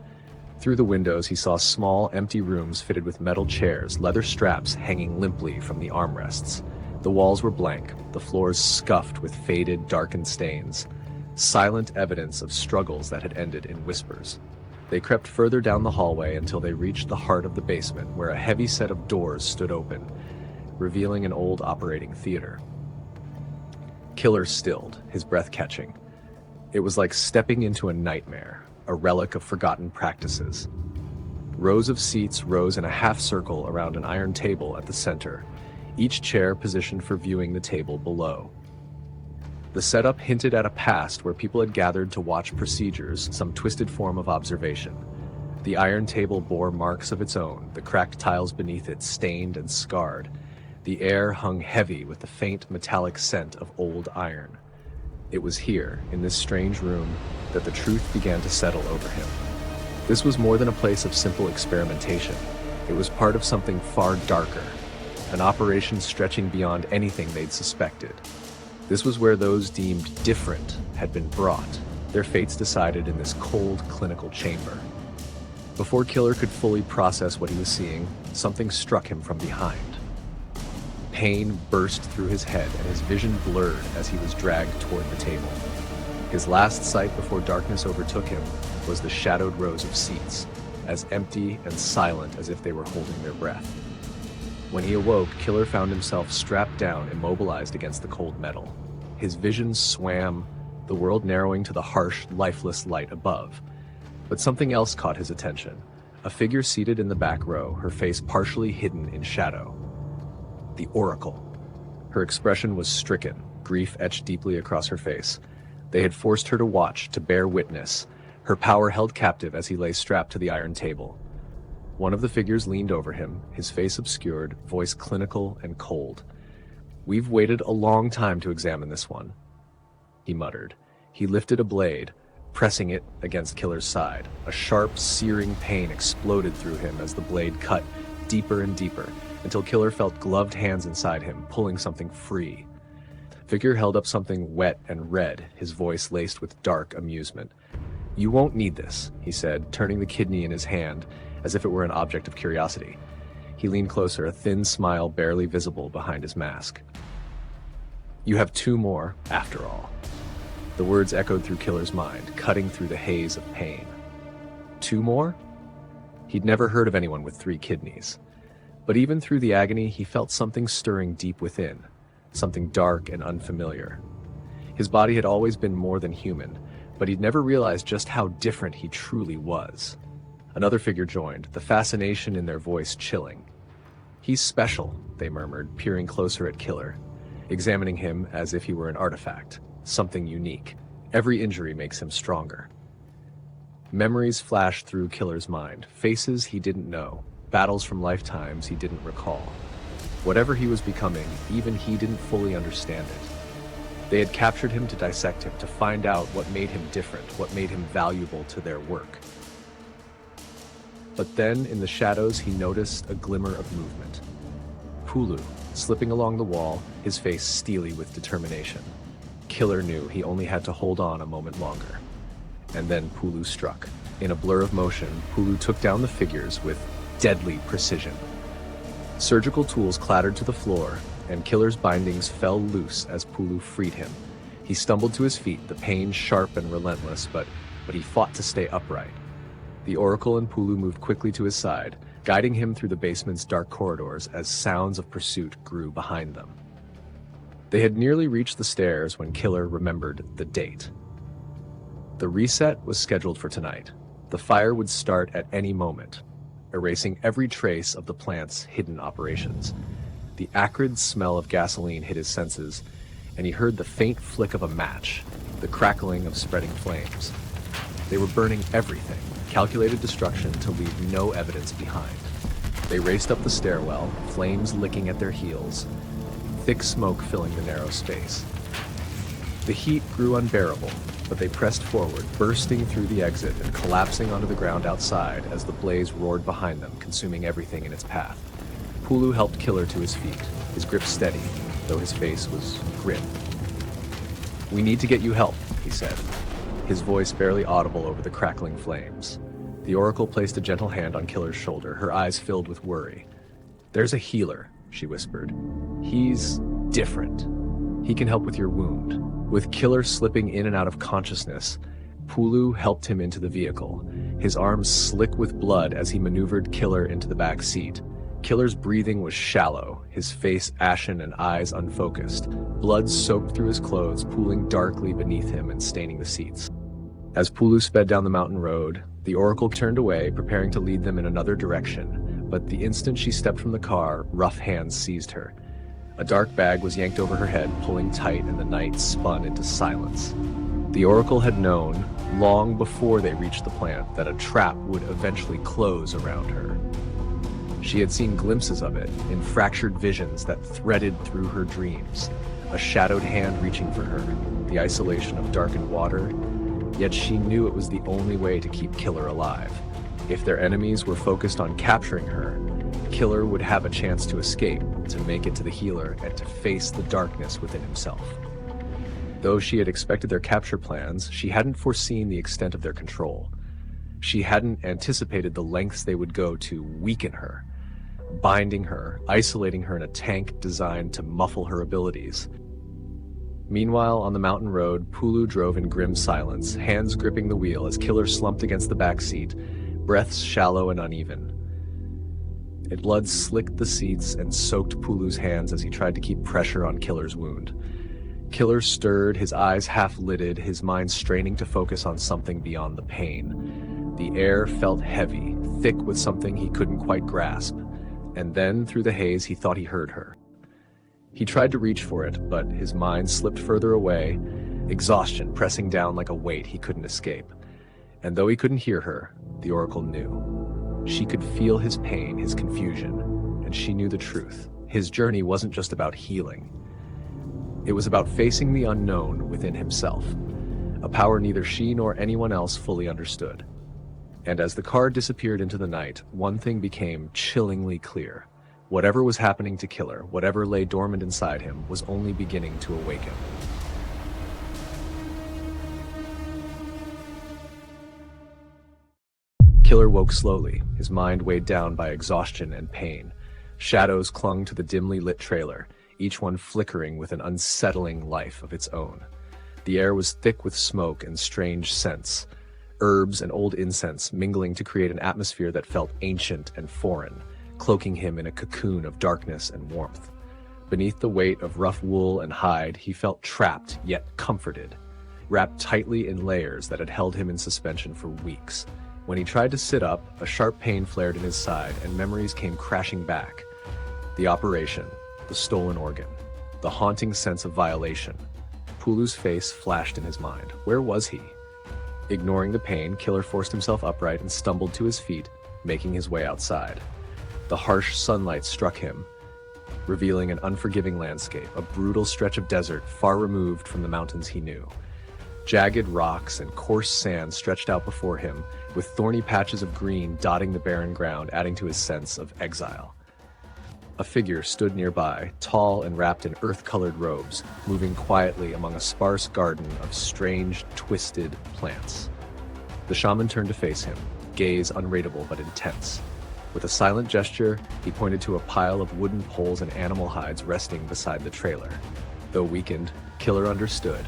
Through the windows, he saw small, empty rooms fitted with metal chairs, leather straps hanging limply from the armrests. The walls were blank, the floors scuffed with faded, darkened stains, silent evidence of struggles that had ended in whispers. They crept further down the hallway until they reached the heart of the basement, where a heavy set of doors stood open. revealing an old operating theater. Killer stilled, his breath catching. It was like stepping into a nightmare, a relic of forgotten practices. Rows of seats rose in a half circle around an iron table at the center, each chair positioned for viewing the table below. The setup hinted at a past where people had gathered to watch procedures, some twisted form of observation. The iron table bore marks of its own, the cracked tiles beneath it stained and scarred. The air hung heavy with the faint metallic scent of old iron. It was here, in this strange room, that the truth began to settle over him. This was more than a place of simple experimentation. It was part of something far darker, an operation stretching beyond anything they'd suspected. This was where those deemed different had been brought, their fates decided in this cold clinical chamber. Before Killer could fully process what he was seeing, something struck him from behind. Pain burst through his head and his vision blurred as he was dragged toward the table. His last sight before darkness overtook him was the shadowed rows of seats, as empty and silent as if they were holding their breath. When he awoke, Killer found himself strapped down, immobilized against the cold metal. His vision swam, the world narrowing to the harsh, lifeless light above. But something else caught his attention. A figure seated in the back row, her face partially hidden in shadow. The Oracle. Her expression was stricken, grief etched deeply across her face. They had forced her to watch, to bear witness, her power held captive as he lay strapped to the iron table. One of the figures leaned over him, his face obscured, voice clinical and cold. "We've waited a long time to examine this one," he muttered. He lifted a blade, pressing it against Killer's side. A sharp, searing pain exploded through him as the blade cut deeper and deeper, until Killer felt gloved hands inside him, pulling something free. The figure held up something wet and red, his voice laced with dark amusement. "You won't need this," he said, turning the kidney in his hand as if it were an object of curiosity. He leaned closer, a thin smile barely visible behind his mask. "You have 2 more, after all." The words echoed through Killer's mind, cutting through the haze of pain. 2 more? He'd never heard of anyone with 3 kidneys. But even through the agony, he felt something stirring deep within, something dark and unfamiliar. His body had always been more than human, but he'd never realized just how different he truly was. Another figure joined, the fascination in their voice chilling. "He's special," they murmured, peering closer at Killer, examining him as if he were an artifact, something unique. Every injury makes him stronger. Memories flashed through Killer's mind, faces he didn't know, battles from lifetimes he didn't recall. Whatever he was becoming, even he didn't fully understand it. They had captured him to dissect him, to find out what made him different, what made him valuable to their work. But then, in the shadows, he noticed a glimmer of movement. Pulu, slipping along the wall, his face steely with determination. Killer knew he only had to hold on a moment longer. And then Pulu struck. In a blur of motion, Pulu took down the figures with deadly precision. Surgical tools clattered to the floor, and Killer's bindings fell loose as Pulu freed him. He stumbled to his feet, the pain sharp and relentless, but he fought to stay upright. The Oracle and Pulu moved quickly to his side, guiding him through the basement's dark corridors as sounds of pursuit grew behind them. They had nearly reached the stairs when Killer remembered the date. The reset was scheduled for tonight. The fire would start at any moment, erasing every trace of the plant's hidden operations. The acrid smell of gasoline hit his senses, and he heard the faint flick of a match, the crackling of spreading flames. They were burning everything, calculated destruction to leave no evidence behind. They raced up the stairwell, flames licking at their heels, thick smoke filling the narrow space. The heat grew unbearable, but they pressed forward, bursting through the exit and collapsing onto the ground outside as the blaze roared behind them, consuming everything in its path. Pulu helped Killer to his feet, his grip steady, though his face was grim. "We need to get you help," he said, his voice barely audible over the crackling flames. The Oracle placed a gentle hand on Killer's shoulder, her eyes filled with worry. "There's a healer," she whispered. "He's different. He can help with your wound." With Killer slipping in and out of consciousness, Pulu helped him into the vehicle, his arms slick with blood as he maneuvered Killer into the back seat. Killer's breathing was shallow, his face ashen and eyes unfocused. Blood soaked through his clothes, pooling darkly beneath him and staining the seats. As Pulu sped down the mountain road, the Oracle turned away, preparing to lead them in another direction, but the instant she stepped from the car, rough hands seized her. A dark bag was yanked over her head, pulling tight, and the night spun into silence. The Oracle had known, long before they reached the plant, that a trap would eventually close around her. She had seen glimpses of it, in fractured visions that threaded through her dreams, a shadowed hand reaching for her, the isolation of darkened water, yet she knew it was the only way to keep Killer alive. If their enemies were focused on capturing her, Killer would have a chance to escape, to make it to the healer, and to face the darkness within himself. Though she had expected their capture plans, she hadn't foreseen the extent of their control. She hadn't anticipated the lengths they would go to weaken her, binding her, isolating her in a tank designed to muffle her abilities. Meanwhile, on the mountain road, Pulu drove in grim silence, hands gripping the wheel as Killer slumped against the back seat, breaths shallow and uneven. Blood slicked the seats and soaked Pulu's hands as he tried to keep pressure on Killer's wound. Killer stirred, his eyes half-lidded, his mind straining to focus on something beyond the pain. The air felt heavy, thick with something he couldn't quite grasp, and then, through the haze, he thought he heard her. He tried to reach for it, but his mind slipped further away, exhaustion pressing down like a weight he couldn't escape. And though he couldn't hear her, the Oracle knew. She could feel his pain, his confusion, and she knew the truth. His journey wasn't just about healing. It was about facing the unknown within himself, a power neither she nor anyone else fully understood. And as the car disappeared into the night, one thing became chillingly clear. Whatever was happening to Killer, whatever lay dormant inside him, was only beginning to awaken. Killer woke slowly, his mind weighed down by exhaustion and pain. Shadows clung to the dimly lit trailer, each one flickering with an unsettling life of its own. The air was thick with smoke and strange scents, herbs and old incense mingling to create an atmosphere that felt ancient and foreign, cloaking him in a cocoon of darkness and warmth. Beneath the weight of rough wool and hide, he felt trapped yet comforted, wrapped tightly in layers that had held him in suspension for weeks. When he tried to sit up, a sharp pain flared in his side and memories came crashing back. The operation, the stolen organ, the haunting sense of violation. Pulu's face flashed in his mind. Where was he? Ignoring the pain, Killer forced himself upright and stumbled to his feet, making his way outside. The harsh sunlight struck him, revealing an unforgiving landscape, a brutal stretch of desert far removed from the mountains he knew. Jagged rocks and coarse sand stretched out before him, with thorny patches of green dotting the barren ground, adding to his sense of exile. A figure stood nearby, tall and wrapped in earth-colored robes, moving quietly among a sparse garden of strange, twisted plants. The shaman turned to face him, gaze unreadable but intense. With a silent gesture, he pointed to a pile of wooden poles and animal hides resting beside the trailer. Though weakened, Killer understood.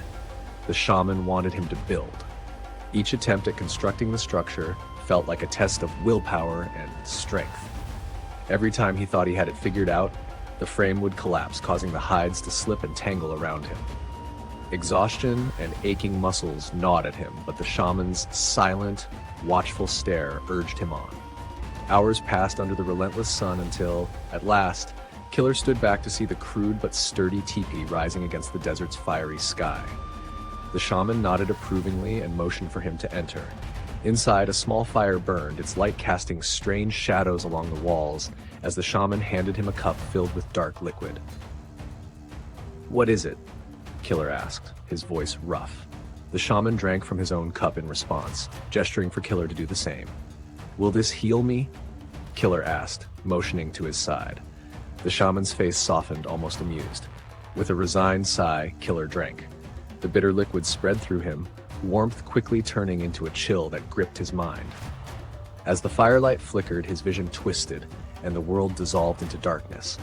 The shaman wanted him to build. Each attempt at constructing the structure felt like a test of willpower and strength. Every time he thought he had it figured out, the frame would collapse, causing the hides to slip and tangle around him. Exhaustion and aching muscles gnawed at him, but the shaman's silent, watchful stare urged him on. Hours passed under the relentless sun until, at last, Killer stood back to see the crude but sturdy teepee rising against the desert's fiery sky. The shaman nodded approvingly and motioned for him to enter. Inside, a small fire burned, its light casting strange shadows along the walls as the shaman handed him a cup filled with dark liquid. "What is it?" Killer asked, his voice rough. The shaman drank from his own cup in response, gesturing for Killer to do the same. "Will this heal me?" Killer asked, motioning to his side. The shaman's face softened, almost amused. With a resigned sigh, Killer drank. The bitter liquid spread through him, warmth quickly turning into a chill that gripped his mind. As the firelight flickered, his vision twisted, and the world dissolved into darkness.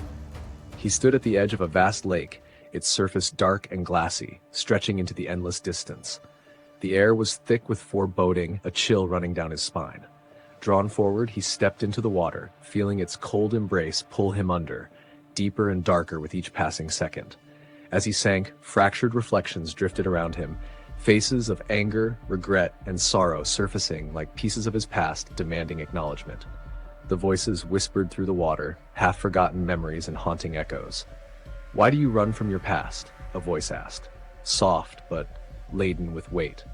He stood at the edge of a vast lake, its surface dark and glassy, stretching into the endless distance. The air was thick with foreboding, a chill running down his spine. Drawn forward, he stepped into the water, feeling its cold embrace pull him under, deeper and darker with each passing second. As he sank, fractured reflections drifted around him, faces of anger, regret, and sorrow surfacing like pieces of his past demanding acknowledgement. The voices whispered through the water, half-forgotten memories and haunting echoes. "Why do you run from your past?" a voice asked, soft but laden with weight.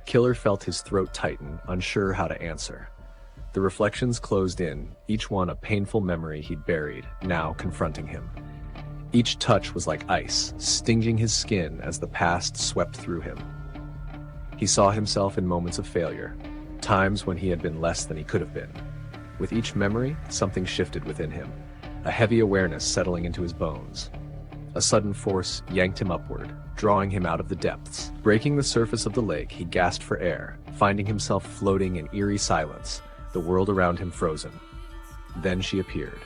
Killer felt his throat tighten, unsure how to answer. The reflections closed in, each one a painful memory he'd buried, now confronting him. Each touch was like ice, stinging his skin as the past swept through him. He saw himself in moments of failure, times when he had been less than he could have been. With each memory, something shifted within him, a heavy awareness settling into his bones. A sudden force yanked him upward, drawing him out of the depths. Breaking the surface of the lake, he gasped for air, finding himself floating in eerie silence, the world around him frozen. Then she appeared.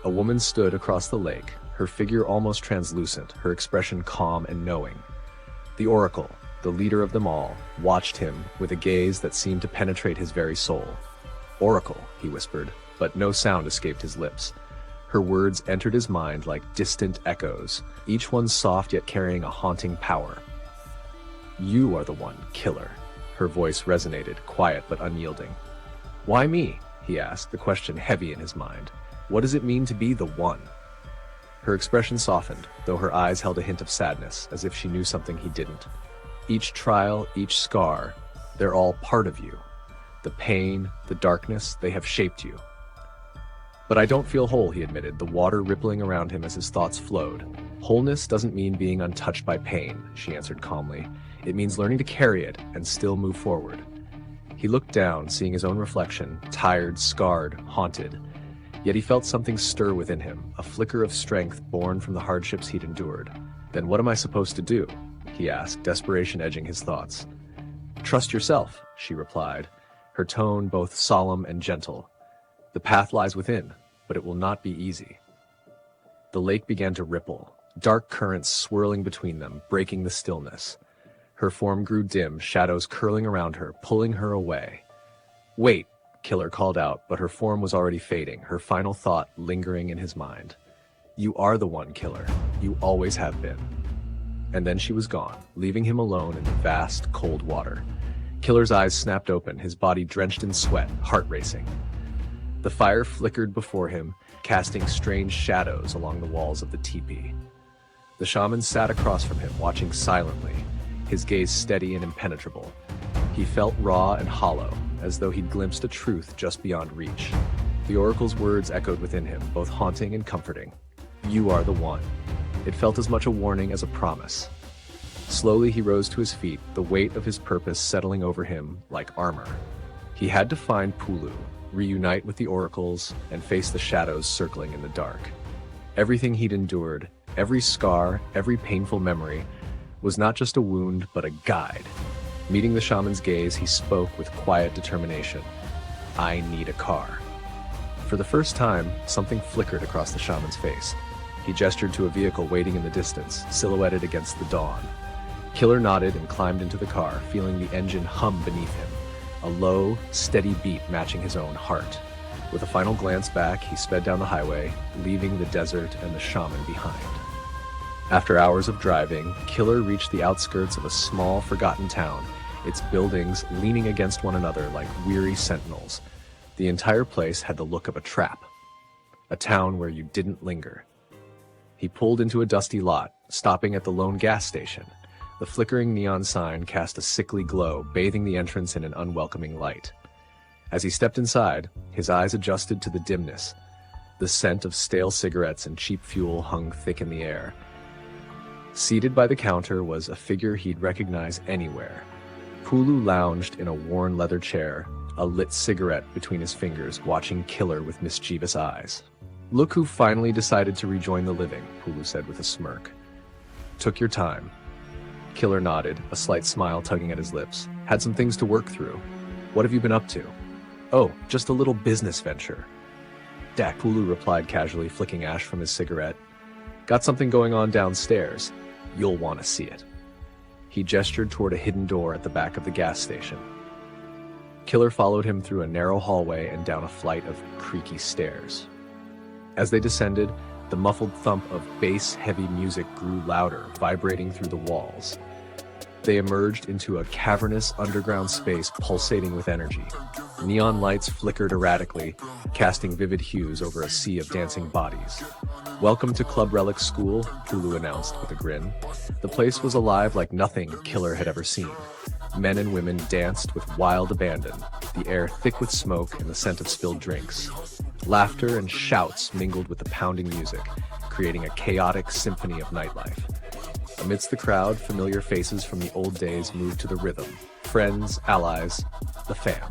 A woman stood across the lake, her figure almost translucent, her expression calm and knowing. The Oracle, the leader of them all, watched him with a gaze that seemed to penetrate his very soul. "Oracle," he whispered, but no sound escaped his lips. Her words entered his mind like distant echoes, each one soft yet carrying a haunting power. "You are the one, Killer." Her voice resonated, quiet but unyielding. "Why me?" he asked, the question heavy in his mind. "What does it mean to be the one?" Her expression softened, though her eyes held a hint of sadness, as if she knew something he didn't. Each trial, each scar, they're all part of you. The pain, the darkness, they have shaped you. "But I don't feel whole," he admitted, the water rippling around him as his thoughts flowed. "Wholeness doesn't mean being untouched by pain," she answered calmly. "It means learning to carry it and still move forward." He looked down, seeing his own reflection, tired, scarred, haunted. Yet he felt something stir within him, a flicker of strength born from the hardships he'd endured. "Then what am I supposed to do?" he asked, desperation edging his thoughts. "Trust yourself," she replied, her tone both solemn and gentle. "The path lies within, but it will not be easy." The lake began to ripple, dark currents swirling between them, breaking the stillness. Her form grew dim, shadows curling around her, pulling her away. "Wait," Killer called out, but her form was already fading, her final thought lingering in his mind. "You are the one, Killer. You always have been." And then she was gone, leaving him alone in the vast, cold water. Killer's eyes snapped open, his body drenched in sweat, heart racing. The fire flickered before him, casting strange shadows along the walls of the teepee. The shaman sat across from him, watching silently, his gaze steady and impenetrable. He felt raw and hollow, as though he'd glimpsed a truth just beyond reach. The oracle's words echoed within him, both haunting and comforting. "You are the one." It felt as much a warning as a promise. Slowly he rose to his feet, the weight of his purpose settling over him like armor. He had to find Pulu, reunite with the oracles, and face the shadows circling in the dark. Everything he'd endured, every scar, every painful memory, was not just a wound, but a guide. Meeting the shaman's gaze, he spoke with quiet determination. "I need a car." For the first time, something flickered across the shaman's face. He gestured to a vehicle waiting in the distance, silhouetted against the dawn. Killer nodded and climbed into the car, feeling the engine hum beneath him, a low, steady beat matching his own heart. With a final glance back, he sped down the highway, leaving the desert and the shaman behind. After hours of driving, Killer reached the outskirts of a small, forgotten town, its buildings leaning against one another like weary sentinels. The entire place had the look of a trap, a town where you didn't linger. He pulled into a dusty lot, stopping at the lone gas station. The flickering neon sign cast a sickly glow, bathing the entrance in an unwelcoming light. As he stepped inside, his eyes adjusted to the dimness. The scent of stale cigarettes and cheap fuel hung thick in the air. Seated by the counter was a figure he'd recognize anywhere. Pulu lounged in a worn leather chair, a lit cigarette between his fingers, watching Killer with mischievous eyes. "Look who finally decided to rejoin the living," Pulu said with a smirk. "Took your time." Killer nodded, a slight smile tugging at his lips. "Had some things to work through. What have you been up to?" "Oh, just a little business venture." "Dak," Pulu replied casually, flicking ash from his cigarette. "Got something going on downstairs. You'll want to see it." He gestured toward a hidden door at the back of the gas station. Killer followed him through a narrow hallway and down a flight of creaky stairs. As they descended, the muffled thump of bass-heavy music grew louder, vibrating through the walls. They emerged into a cavernous underground space pulsating with energy. Neon lights flickered erratically, casting vivid hues over a sea of dancing bodies. "Welcome to Club Rellik School," Pulu announced with a grin. The place was alive like nothing Killer had ever seen. Men and women danced with wild abandon, the air thick with smoke and the scent of spilled drinks. Laughter and shouts mingled with the pounding music, creating a chaotic symphony of nightlife. Amidst the crowd, familiar faces from the old days moved to the rhythm. Friends, allies, the fam.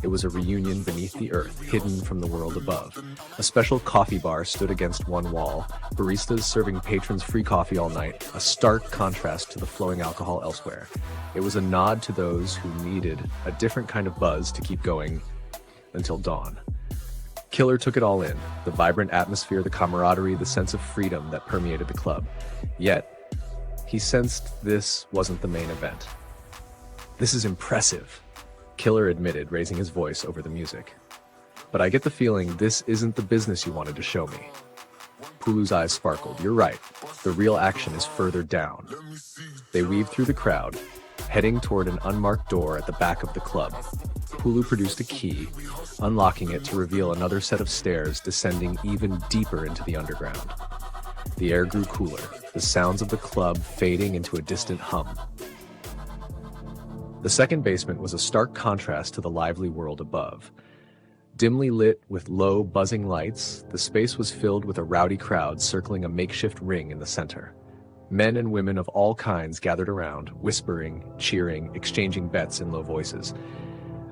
It was a reunion beneath the earth, hidden from the world above. A special coffee bar stood against one wall, baristas serving patrons free coffee all night, a stark contrast to the flowing alcohol elsewhere. It was a nod to those who needed a different kind of buzz to keep going until dawn. Killer took it all in, the vibrant atmosphere, the camaraderie, the sense of freedom that permeated the club. Yet, he sensed this wasn't the main event. "This is impressive," Killer admitted, raising his voice over the music. "But I get the feeling this isn't the business you wanted to show me." Pulu's eyes sparkled. "You're right. The real action is further down." They weaved through the crowd, heading toward an unmarked door at the back of the club. Pulu produced a key, unlocking it to reveal another set of stairs descending even deeper into the underground. The air grew cooler, the sounds of the club fading into a distant hum. The second basement was a stark contrast to the lively world above. Dimly lit with low, buzzing lights, the space was filled with a rowdy crowd circling a makeshift ring in the center. Men and women of all kinds gathered around, whispering, cheering, exchanging bets in low voices.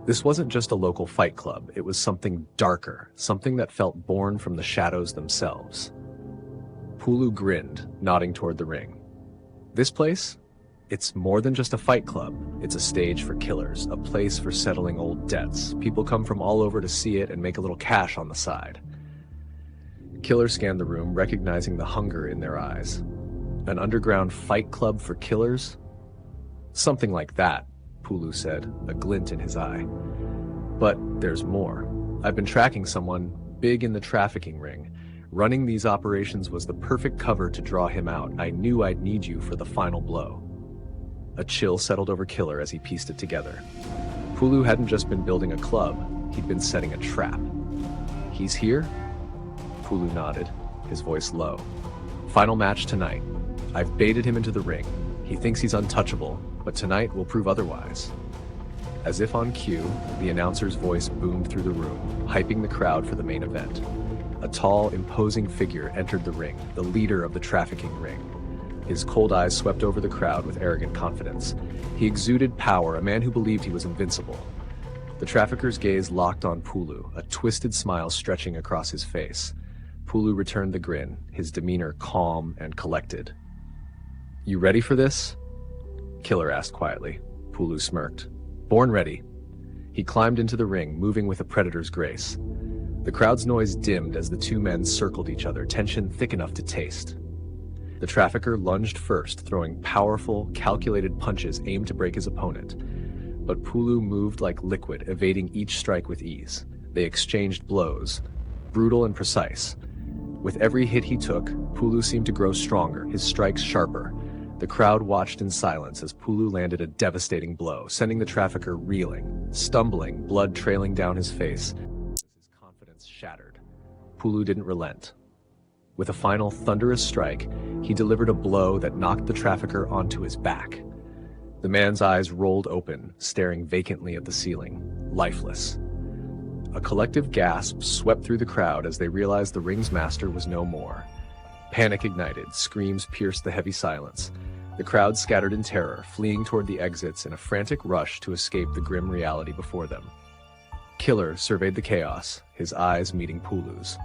This wasn't just a local fight club, it was something darker, something that felt born from the shadows themselves. Pulu grinned, nodding toward the ring. "This place? It's more than just a fight club. It's a stage for killers, a place for settling old debts. People come from all over to see it and make a little cash on the side." Killer scanned the room, recognizing the hunger in their eyes. An underground fight club for killers? "Something like that," Pulu said, a glint in his eye. "But there's more. I've been tracking someone big in the trafficking ring. Running these operations was the perfect cover to draw him out. I knew I'd need you for the final blow." A chill settled over Killer as he pieced it together. Pulu hadn't just been building a club, he'd been setting a trap. "He's here?" Pulu nodded, his voice low. "Final match tonight. I've baited him into the ring. He thinks he's untouchable, but tonight will prove otherwise." As if on cue, the announcer's voice boomed through the room, hyping the crowd for the main event. A tall, imposing figure entered the ring, the leader of the trafficking ring. His cold eyes swept over the crowd with arrogant confidence. He exuded power, a man who believed he was invincible. The trafficker's gaze locked on Pulu, a twisted smile stretching across his face. Pulu returned the grin, his demeanor calm and collected. "You ready for this?" Killer asked quietly. Pulu smirked. "Born ready." He climbed into the ring, moving with a predator's grace. The crowd's noise dimmed as the two men circled each other, tension thick enough to taste. The trafficker lunged first, throwing powerful, calculated punches aimed to break his opponent. But Pulu moved like liquid, evading each strike with ease. They exchanged blows, brutal and precise. With every hit he took, Pulu seemed to grow stronger, his strikes sharper. The crowd watched in silence as Pulu landed a devastating blow, sending the trafficker reeling, stumbling, blood trailing down his face. His confidence shattered. Pulu didn't relent. With a final thunderous strike, he delivered a blow that knocked the trafficker onto his back. The man's eyes rolled open, staring vacantly at the ceiling, lifeless. A collective gasp swept through the crowd as they realized the ring's master was no more. Panic ignited, screams pierced the heavy silence. The crowd scattered in terror, fleeing toward the exits in a frantic rush to escape the grim reality before them. Killer surveyed the chaos, his eyes meeting Pulu's.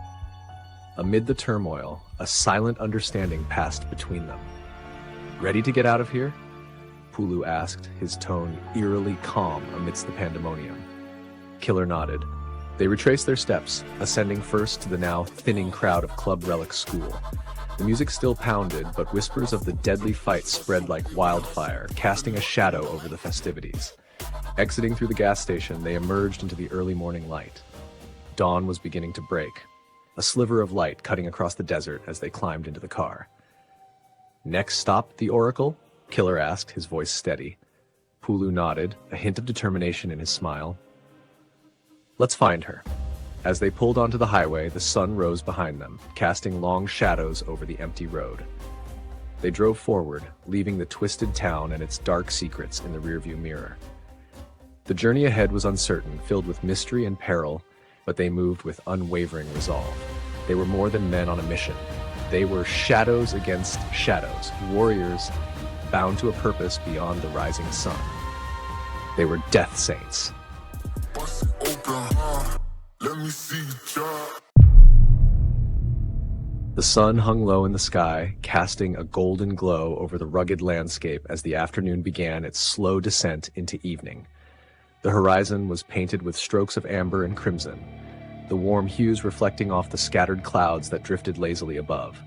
Amid the turmoil, a silent understanding passed between them. "Ready to get out of here?" Pulu asked, his tone eerily calm amidst the pandemonium. Killer nodded. They retraced their steps, ascending first to the now thinning crowd of Club Rellik Skool. The music still pounded, but whispers of the deadly fight spread like wildfire, casting a shadow over the festivities. Exiting through the gas station, they emerged into the early morning light. Dawn was beginning to break, a sliver of light cutting across the desert as they climbed into the car. Next stop, the Oracle? Killer asked, his voice steady. Pulu nodded, a hint of determination in his smile. Let's find her. As they pulled onto the highway, the sun rose behind them, casting long shadows over the empty road. They drove forward, leaving the twisted town and its dark secrets in the rearview mirror. The journey ahead was uncertain, filled with mystery and peril, but they moved with unwavering resolve. They were more than men on a mission. They were shadows against shadows, warriors bound to a purpose beyond the rising sun. They were death saints. Bust it open, let me see you drop. The sun hung low in the sky, casting a golden glow over the rugged landscape as the afternoon began its slow descent into evening. The horizon was painted with strokes of amber and crimson, the warm hues reflecting off the scattered clouds that drifted lazily above.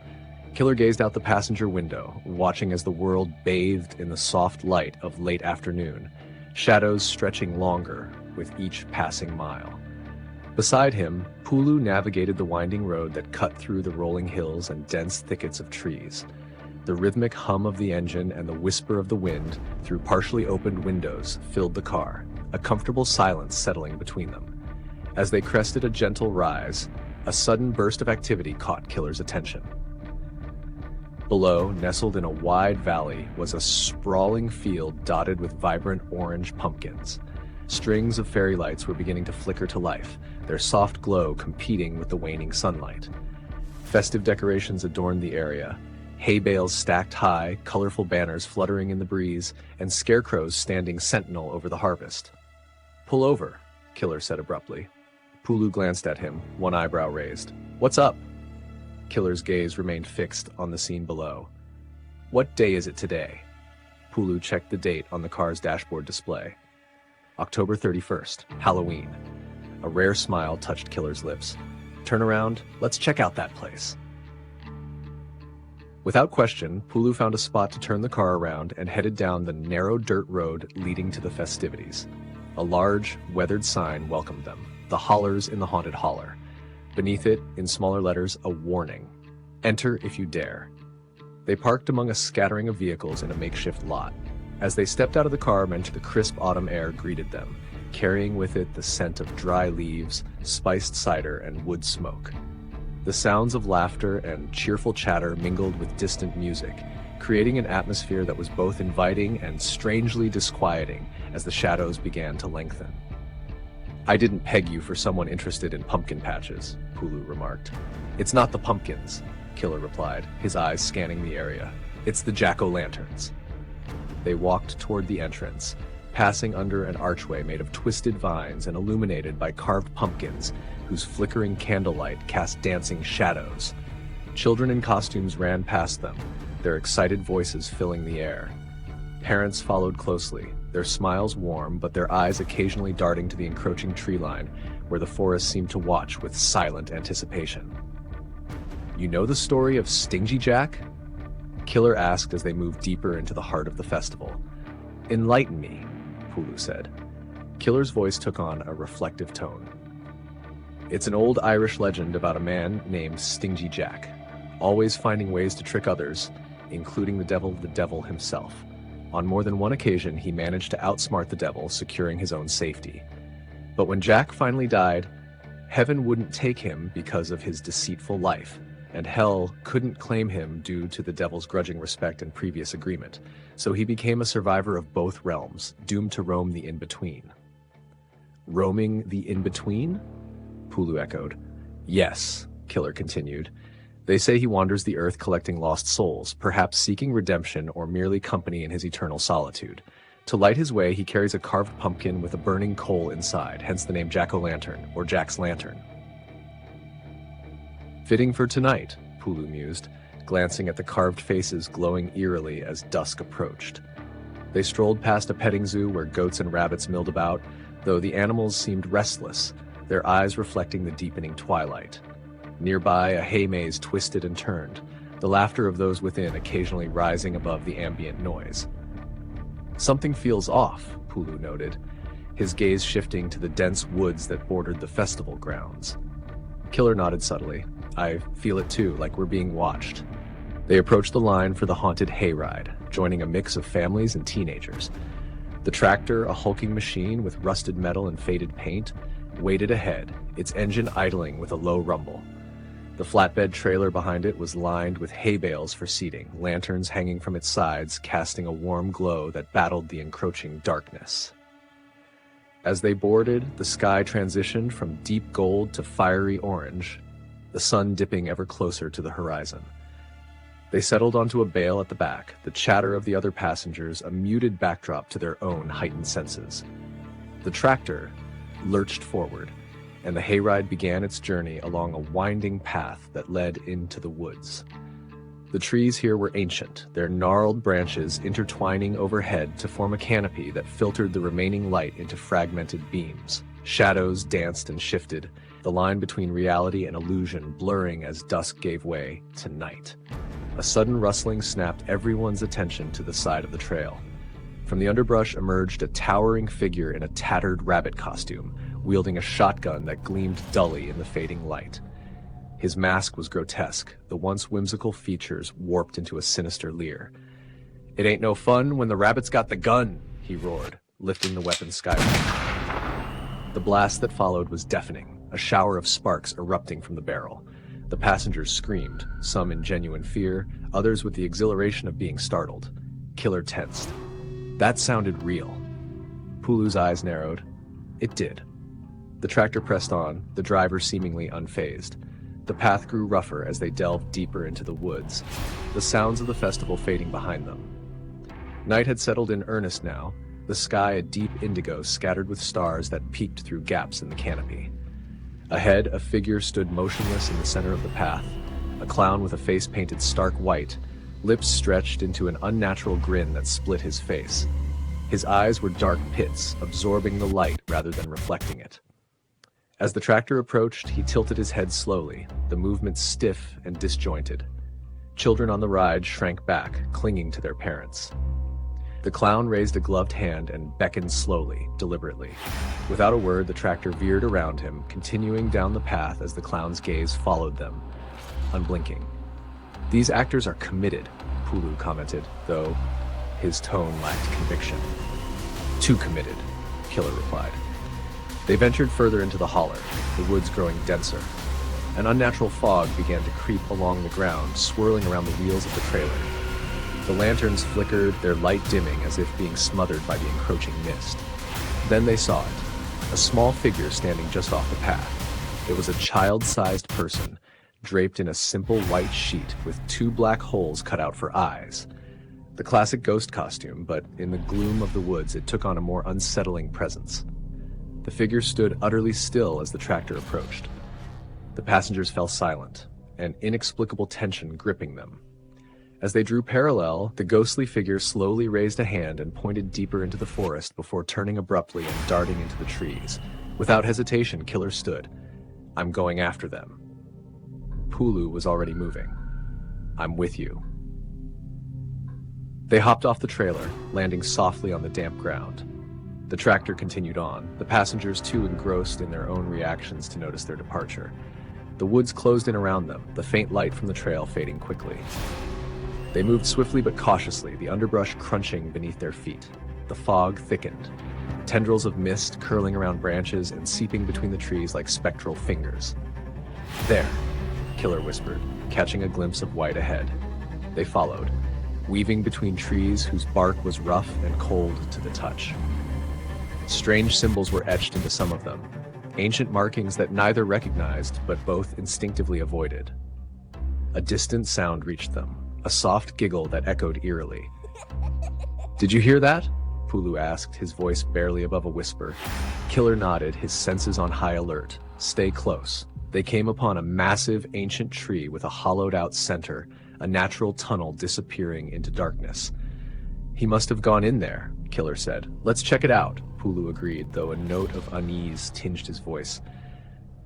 Killer gazed out the passenger window, watching as the world bathed in the soft light of late afternoon, shadows stretching longer with each passing mile. Beside him, Pulu navigated the winding road that cut through the rolling hills and dense thickets of trees. The rhythmic hum of the engine and the whisper of the wind through partially opened windows filled the car, a comfortable silence settling between them. As they crested a gentle rise, a sudden burst of activity caught Killer's attention. Below, nestled in a wide valley, was a sprawling field dotted with vibrant orange pumpkins. Strings of fairy lights were beginning to flicker to life, their soft glow competing with the waning sunlight. Festive decorations adorned the area, hay bales stacked high, colorful banners fluttering in the breeze, and scarecrows standing sentinel over the harvest. "Pull over," Killer said abruptly. Pulu glanced at him, one eyebrow raised. "What's up?" Killer's gaze remained fixed on the scene below. "What day is it today?" Pulu checked the date on the car's dashboard display. October 31st, Halloween. A rare smile touched Killer's lips. "Turn around, let's check out that place." Without question, Pulu found a spot to turn the car around and headed down the narrow dirt road leading to the festivities. A large, weathered sign welcomed them, the hollers in the haunted holler. Beneath it, in smaller letters, a warning: "Enter if you dare." They parked among a scattering of vehicles in a makeshift lot. As they stepped out of the car, the crisp autumn air greeted them, carrying with it the scent of dry leaves, spiced cider, and wood smoke. The sounds of laughter and cheerful chatter mingled with distant music, creating an atmosphere that was both inviting and strangely disquieting as the shadows began to lengthen. "I didn't peg you for someone interested in pumpkin patches," Pulu remarked. "It's not the pumpkins," Killer replied, his eyes scanning the area. "It's the jack-o'-lanterns." They walked toward the entrance, passing under an archway made of twisted vines and illuminated by carved pumpkins whose flickering candlelight cast dancing shadows. Children in costumes ran past them, their excited voices filling the air. Parents followed closely, their smiles warm but their eyes occasionally darting to the encroaching tree line where the forest seemed to watch with silent anticipation. "You know the story of Stingy Jack?" Killer asked as they moved deeper into the heart of the festival. "Enlighten me," Pulu said. Killer's voice took on a reflective tone. "It's an old Irish legend about a man named Stingy Jack, always finding ways to trick others, including the devil himself. On more than one occasion, he managed to outsmart the devil, securing his own safety. But when Jack finally died, heaven wouldn't take him because of his deceitful life, and hell couldn't claim him due to the devil's grudging respect and previous agreement, so he became a survivor of both realms, doomed to roam the in-between." "Roaming the in-between?" Pulu echoed. "Yes," Killer continued. "They say he wanders the earth collecting lost souls, perhaps seeking redemption or merely company in his eternal solitude. To light his way, he carries a carved pumpkin with a burning coal inside, hence the name Jack-o'-lantern, or Jack's Lantern." "Fitting for tonight," Pulu mused, glancing at the carved faces glowing eerily as dusk approached. They strolled past a petting zoo where goats and rabbits milled about, though the animals seemed restless, their eyes reflecting the deepening twilight. Nearby, a hay maze twisted and turned, the laughter of those within occasionally rising above the ambient noise. Something feels off, Pulu noted, his gaze shifting to the dense woods that bordered the festival grounds. Killer nodded subtly. I feel it too, like we're being watched. They approached the line for the haunted hayride, joining a mix of families and teenagers. The tractor, a hulking machine with rusted metal and faded paint, waited ahead, its engine idling with a low rumble. The flatbed trailer behind it was lined with hay bales for seating, lanterns hanging from its sides casting a warm glow that battled the encroaching darkness. As they boarded, the sky transitioned from deep gold to fiery orange, the sun dipping ever closer to the horizon. They settled onto a bale at the back, the chatter of the other passengers a muted backdrop to their own heightened senses. The tractor lurched forward, and the hayride began its journey along a winding path that led into the woods. The trees here were ancient, their gnarled branches intertwining overhead to form a canopy that filtered the remaining light into fragmented beams. Shadows danced and shifted, the line between reality and illusion blurring as dusk gave way to night. A sudden rustling snapped everyone's attention to the side of the trail. From the underbrush emerged a towering figure in a tattered rabbit costume, wielding a shotgun that gleamed dully in the fading light. His mask was grotesque, the once whimsical features warped into a sinister leer. "It ain't no fun when the rabbit's got the gun," he roared, lifting the weapon skyward. The blast that followed was deafening, a shower of sparks erupting from the barrel. The passengers screamed, some in genuine fear, others with the exhilaration of being startled. Killer tensed. That sounded real. Pulu's eyes narrowed. It did. The tractor pressed on, the driver seemingly unfazed. The path grew rougher as they delved deeper into the woods, the sounds of the festival fading behind them. Night had settled in earnest now, the sky a deep indigo scattered with stars that peeked through gaps in the canopy. Ahead, a figure stood motionless in the center of the path, a clown with a face painted stark white, lips stretched into an unnatural grin that split his face. His eyes were dark pits, absorbing the light rather than reflecting it. As the tractor approached, he tilted his head slowly, the movement stiff and disjointed. Children on the ride shrank back, clinging to their parents. The clown raised a gloved hand and beckoned slowly, deliberately. Without a word, the tractor veered around him, continuing down the path as the clown's gaze followed them, unblinking. "These actors are committed," Pulu commented, though his tone lacked conviction. "Too committed," Killer replied. They ventured further into the holler, the woods growing denser. An unnatural fog began to creep along the ground, swirling around the wheels of the trailer. The lanterns flickered, their light dimming as if being smothered by the encroaching mist. Then they saw it, a small figure standing just off the path. It was a child-sized person, draped in a simple white sheet with 2 black holes cut out for eyes. The classic ghost costume, but in the gloom of the woods it took on a more unsettling presence. The figure stood utterly still as the tractor approached. The passengers fell silent, an inexplicable tension gripping them. As they drew parallel, the ghostly figure slowly raised a hand and pointed deeper into the forest before turning abruptly and darting into the trees. Without hesitation, Killer stood. "I'm going after them." Pulu was already moving. "I'm with you." They hopped off the trailer, landing softly on the damp ground. The tractor continued on, the passengers too engrossed in their own reactions to notice their departure. The woods closed in around them, the faint light from the trail fading quickly. They moved swiftly but cautiously, the underbrush crunching beneath their feet. The fog thickened, tendrils of mist curling around branches and seeping between the trees like spectral fingers. "There," Killer whispered, catching a glimpse of white ahead. They followed, weaving between trees whose bark was rough and cold to the touch. Strange symbols were etched into some of them, ancient markings that neither recognized but both instinctively avoided. A distant sound reached them, a soft giggle that echoed eerily. "Did you hear that?" Pulu asked, his voice barely above a whisper. Killer nodded, his senses on high alert. "Stay close." They came upon a massive ancient tree with a hollowed-out center, a natural tunnel disappearing into darkness. "He must have gone in there," Killer said. "Let's check it out," Pulu agreed, though a note of unease tinged his voice.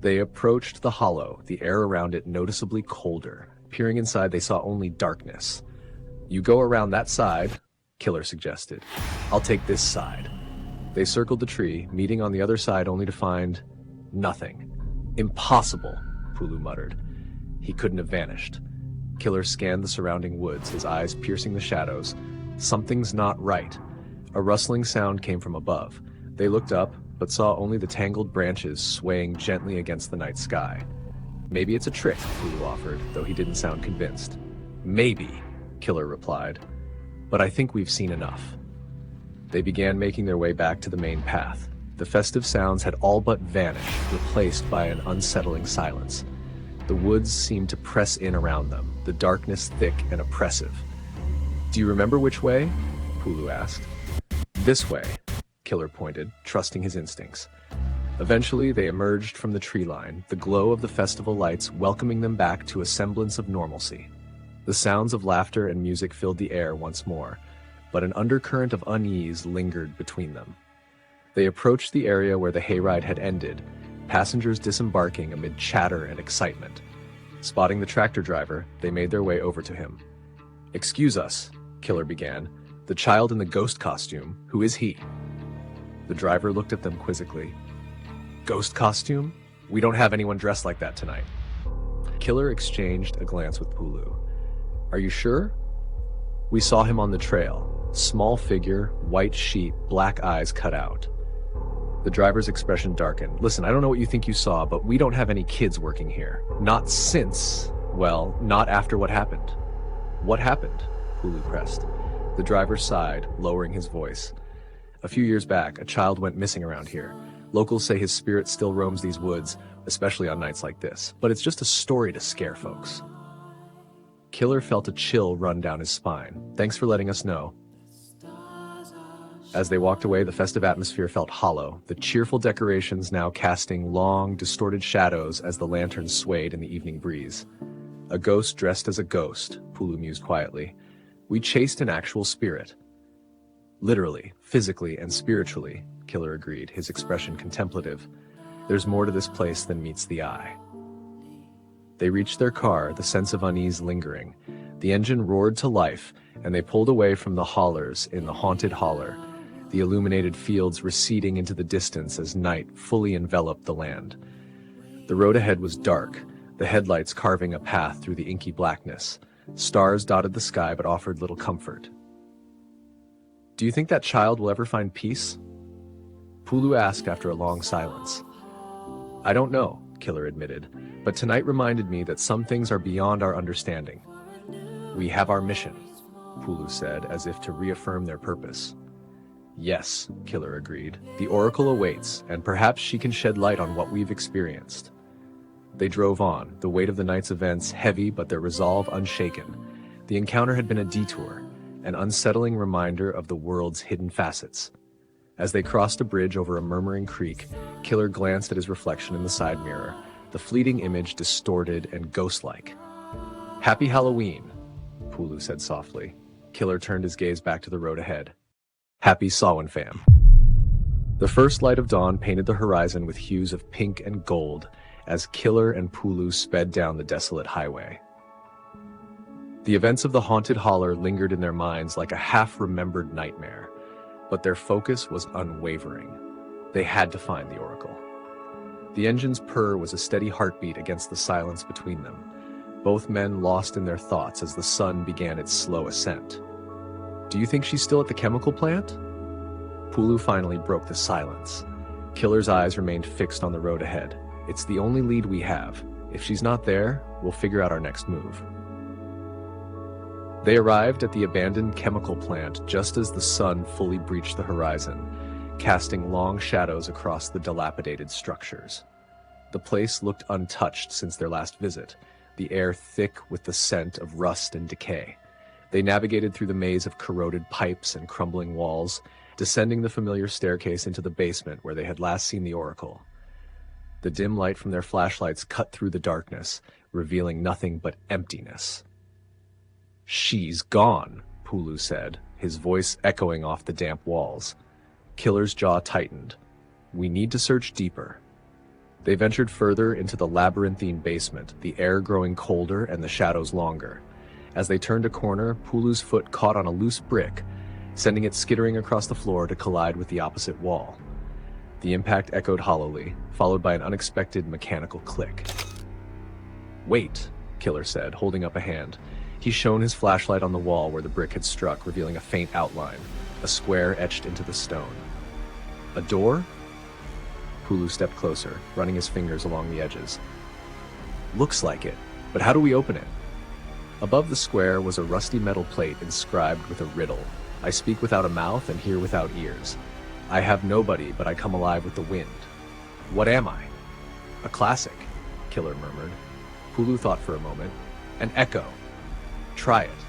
They approached the hollow, the air around it noticeably colder. Peering inside, they saw only darkness. "You go around that side," Killer suggested. I'll take this side. They circled the tree, meeting on the other side only to find nothing. Impossible, Pulu muttered. He couldn't have vanished. Killer scanned the surrounding woods, his eyes piercing the shadows. Something's not right. A rustling sound came from above. They looked up, but saw only the tangled branches swaying gently against the night sky. Maybe it's a trick, Pulu offered, though he didn't sound convinced. Maybe, Killer replied. But I think we've seen enough. They began making their way back to the main path. The festive sounds had all but vanished, replaced by an unsettling silence. The woods seemed to press in around them, the darkness thick and oppressive. Do you remember which way? Pulu asked. This way, Killer pointed, trusting his instincts. Eventually, they emerged from the tree line, the glow of the festival lights welcoming them back to a semblance of normalcy. The sounds of laughter and music filled the air once more, but an undercurrent of unease lingered between them. They approached the area where the hayride had ended, passengers disembarking amid chatter and excitement. Spotting the tractor driver, they made their way over to him. "Excuse us," Killer began. "The child in the ghost costume, who is he?" The driver looked at them quizzically. "Ghost costume? We don't have anyone dressed like that tonight." Killer exchanged a glance with Pulu. "Are you sure?" "We saw him on the trail. Small figure, white sheet, black eyes cut out." The driver's expression darkened. "Listen, I don't know what you think you saw, but we don't have any kids working here. Not since, well, not after what happened." "What happened?" Pulu pressed. The driver sighed, lowering his voice. "A few years back, a child went missing around here. Locals say his spirit still roams these woods, especially on nights like this, but it's just a story to scare folks." Killer felt a chill run down his spine. "Thanks for letting us know." As they walked away, the festive atmosphere felt hollow, the cheerful decorations now casting long, distorted shadows as the lanterns swayed in the evening breeze. "A ghost dressed as a ghost," Pulu mused quietly. "We chased an actual spirit." "Literally, physically, and spiritually," Killer agreed, his expression contemplative. "There's more to this place than meets the eye." They reached their car, the sense of unease lingering. The engine roared to life, and they pulled away from the hollers in the haunted holler, the illuminated fields receding into the distance as night fully enveloped the land. The road ahead was dark, the headlights carving a path through the inky blackness. Stars dotted the sky but offered little comfort. "Do you think that child will ever find peace?" Pulu asked after a long silence. "I don't know," Killer admitted, "but tonight reminded me that some things are beyond our understanding." "We have our mission," Pulu said, as if to reaffirm their purpose. "Yes," Killer agreed. "The Oracle awaits, and perhaps she can shed light on what we've experienced." They drove on, the weight of the night's events heavy but their resolve unshaken. The encounter had been a detour, an unsettling reminder of the world's hidden facets. As they crossed a bridge over a murmuring creek, Killer glanced at his reflection in the side mirror, the fleeting image distorted and ghost-like. "Happy Halloween," Pulu said softly. Killer turned his gaze back to the road ahead. "Happy Samhain, fam." The first light of dawn painted the horizon with hues of pink and gold as Killer and Pulu sped down the desolate highway. The events of the haunted holler lingered in their minds like a half-remembered nightmare, but their focus was unwavering. They had to find the Oracle. The engine's purr was a steady heartbeat against the silence between them, both men lost in their thoughts as the sun began its slow ascent. "Do you think she's still at the chemical plant?" Pulu finally broke the silence. Killer's eyes remained fixed on the road ahead. "It's the only lead we have. If she's not there, we'll figure out our next move." They arrived at the abandoned chemical plant just as the sun fully breached the horizon, casting long shadows across the dilapidated structures. The place looked untouched since their last visit, the air thick with the scent of rust and decay. They navigated through the maze of corroded pipes and crumbling walls, descending the familiar staircase into the basement where they had last seen the Oracle. The dim light from their flashlights cut through the darkness, revealing nothing but emptiness. "She's gone," Pulu said, his voice echoing off the damp walls. Killer's jaw tightened. "We need to search deeper." They ventured further into the labyrinthine basement, the air growing colder and the shadows longer. As they turned a corner, Pulu's foot caught on a loose brick, sending it skittering across the floor to collide with the opposite wall. The impact echoed hollowly, followed by an unexpected mechanical click. "Wait," Killer said, holding up a hand. He shone his flashlight on the wall where the brick had struck, revealing a faint outline, a square etched into the stone. "A door?" Pulu stepped closer, running his fingers along the edges. "Looks like it, but how do we open it?" Above the square was a rusty metal plate inscribed with a riddle. "I speak without a mouth and hear without ears. I have nobody, but I come alive with the wind. What am I?" "A classic," Killer murmured. Pulu thought for a moment. "An echo. Try it."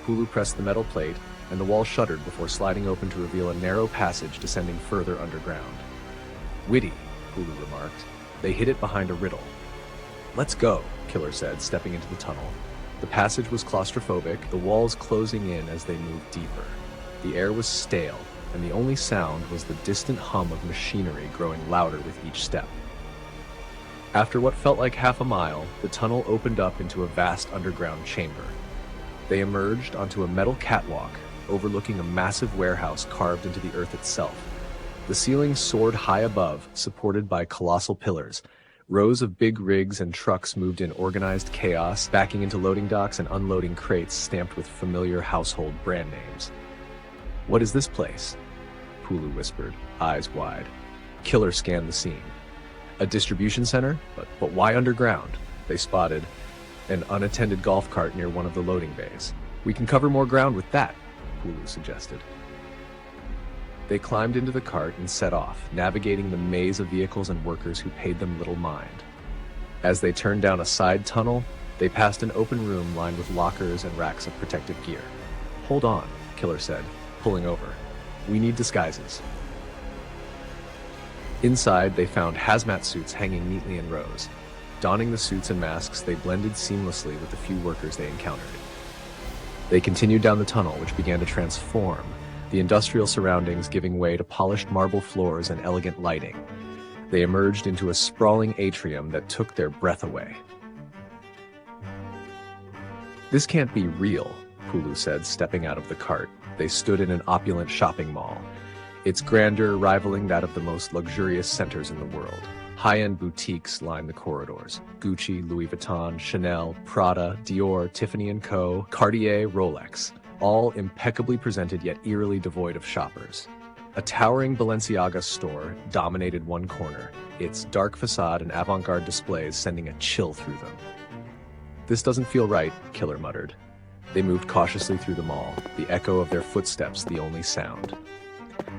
Pulu pressed the metal plate, and the wall shuddered before sliding open to reveal a narrow passage descending further underground. "Witty," Pulu remarked. "They hid it behind a riddle." "Let's go," Killer said, stepping into the tunnel. The passage was claustrophobic, the walls closing in as they moved deeper. The air was stale, and the only sound was the distant hum of machinery growing louder with each step. After what felt like half a mile, the tunnel opened up into a vast underground chamber. They emerged onto a metal catwalk, overlooking a massive warehouse carved into the earth itself. The ceiling soared high above, supported by colossal pillars. Rows of big rigs and trucks moved in organized chaos, backing into loading docks and unloading crates stamped with familiar household brand names. "What is this place?" Pulu whispered, eyes wide. Killer scanned the scene. "A distribution center? But why underground?" They spotted an unattended golf cart near one of the loading bays. "We can cover more ground with that," Pulu suggested. They climbed into the cart and set off, navigating the maze of vehicles and workers who paid them little mind. As they turned down a side tunnel, they passed an open room lined with lockers and racks of protective gear. "Hold on," Killer said, pulling over. "We need disguises." Inside, they found hazmat suits hanging neatly in rows. Donning the suits and masks, they blended seamlessly with the few workers they encountered. They continued down the tunnel, which began to transform, the industrial surroundings giving way to polished marble floors and elegant lighting. They emerged into a sprawling atrium that took their breath away. "This can't be real," Pulu said, stepping out of the cart. They stood in an opulent shopping mall, its grandeur rivaling that of the most luxurious centers in the world. High-end boutiques lined the corridors. Gucci, Louis Vuitton, Chanel, Prada, Dior, Tiffany & Co., Cartier, Rolex. All impeccably presented yet eerily devoid of shoppers. A towering Balenciaga store dominated one corner, its dark facade and avant-garde displays sending a chill through them. "This doesn't feel right," Killer muttered. They moved cautiously through the mall, the echo of their footsteps the only sound.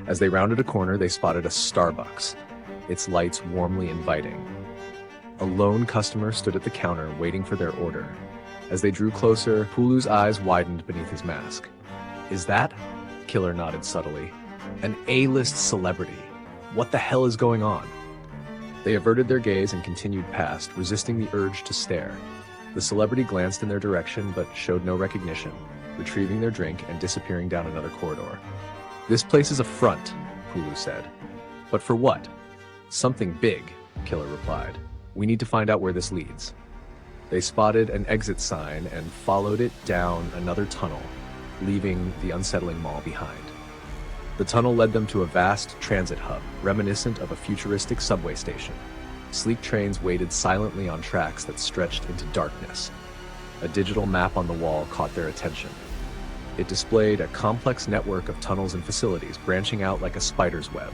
As they rounded a corner, they spotted a Starbucks, its lights warmly inviting. A lone customer stood at the counter waiting for their order. As they drew closer, Pulu's eyes widened beneath his mask. "Is that?" Killer nodded subtly. "An A-list celebrity. What the hell is going on?" They averted their gaze and continued past, resisting the urge to stare. The celebrity glanced in their direction but showed no recognition, retrieving their drink and disappearing down another corridor. "This place is a front," Pulu said. "But for what?" "Something big," Killer replied. "We need to find out where this leads." They spotted an exit sign and followed it down another tunnel, leaving the unsettling mall behind. The tunnel led them to a vast transit hub, reminiscent of a futuristic subway station. Sleek trains waited silently on tracks that stretched into darkness. A digital map on the wall caught their attention. It displayed a complex network of tunnels and facilities branching out like a spider's web.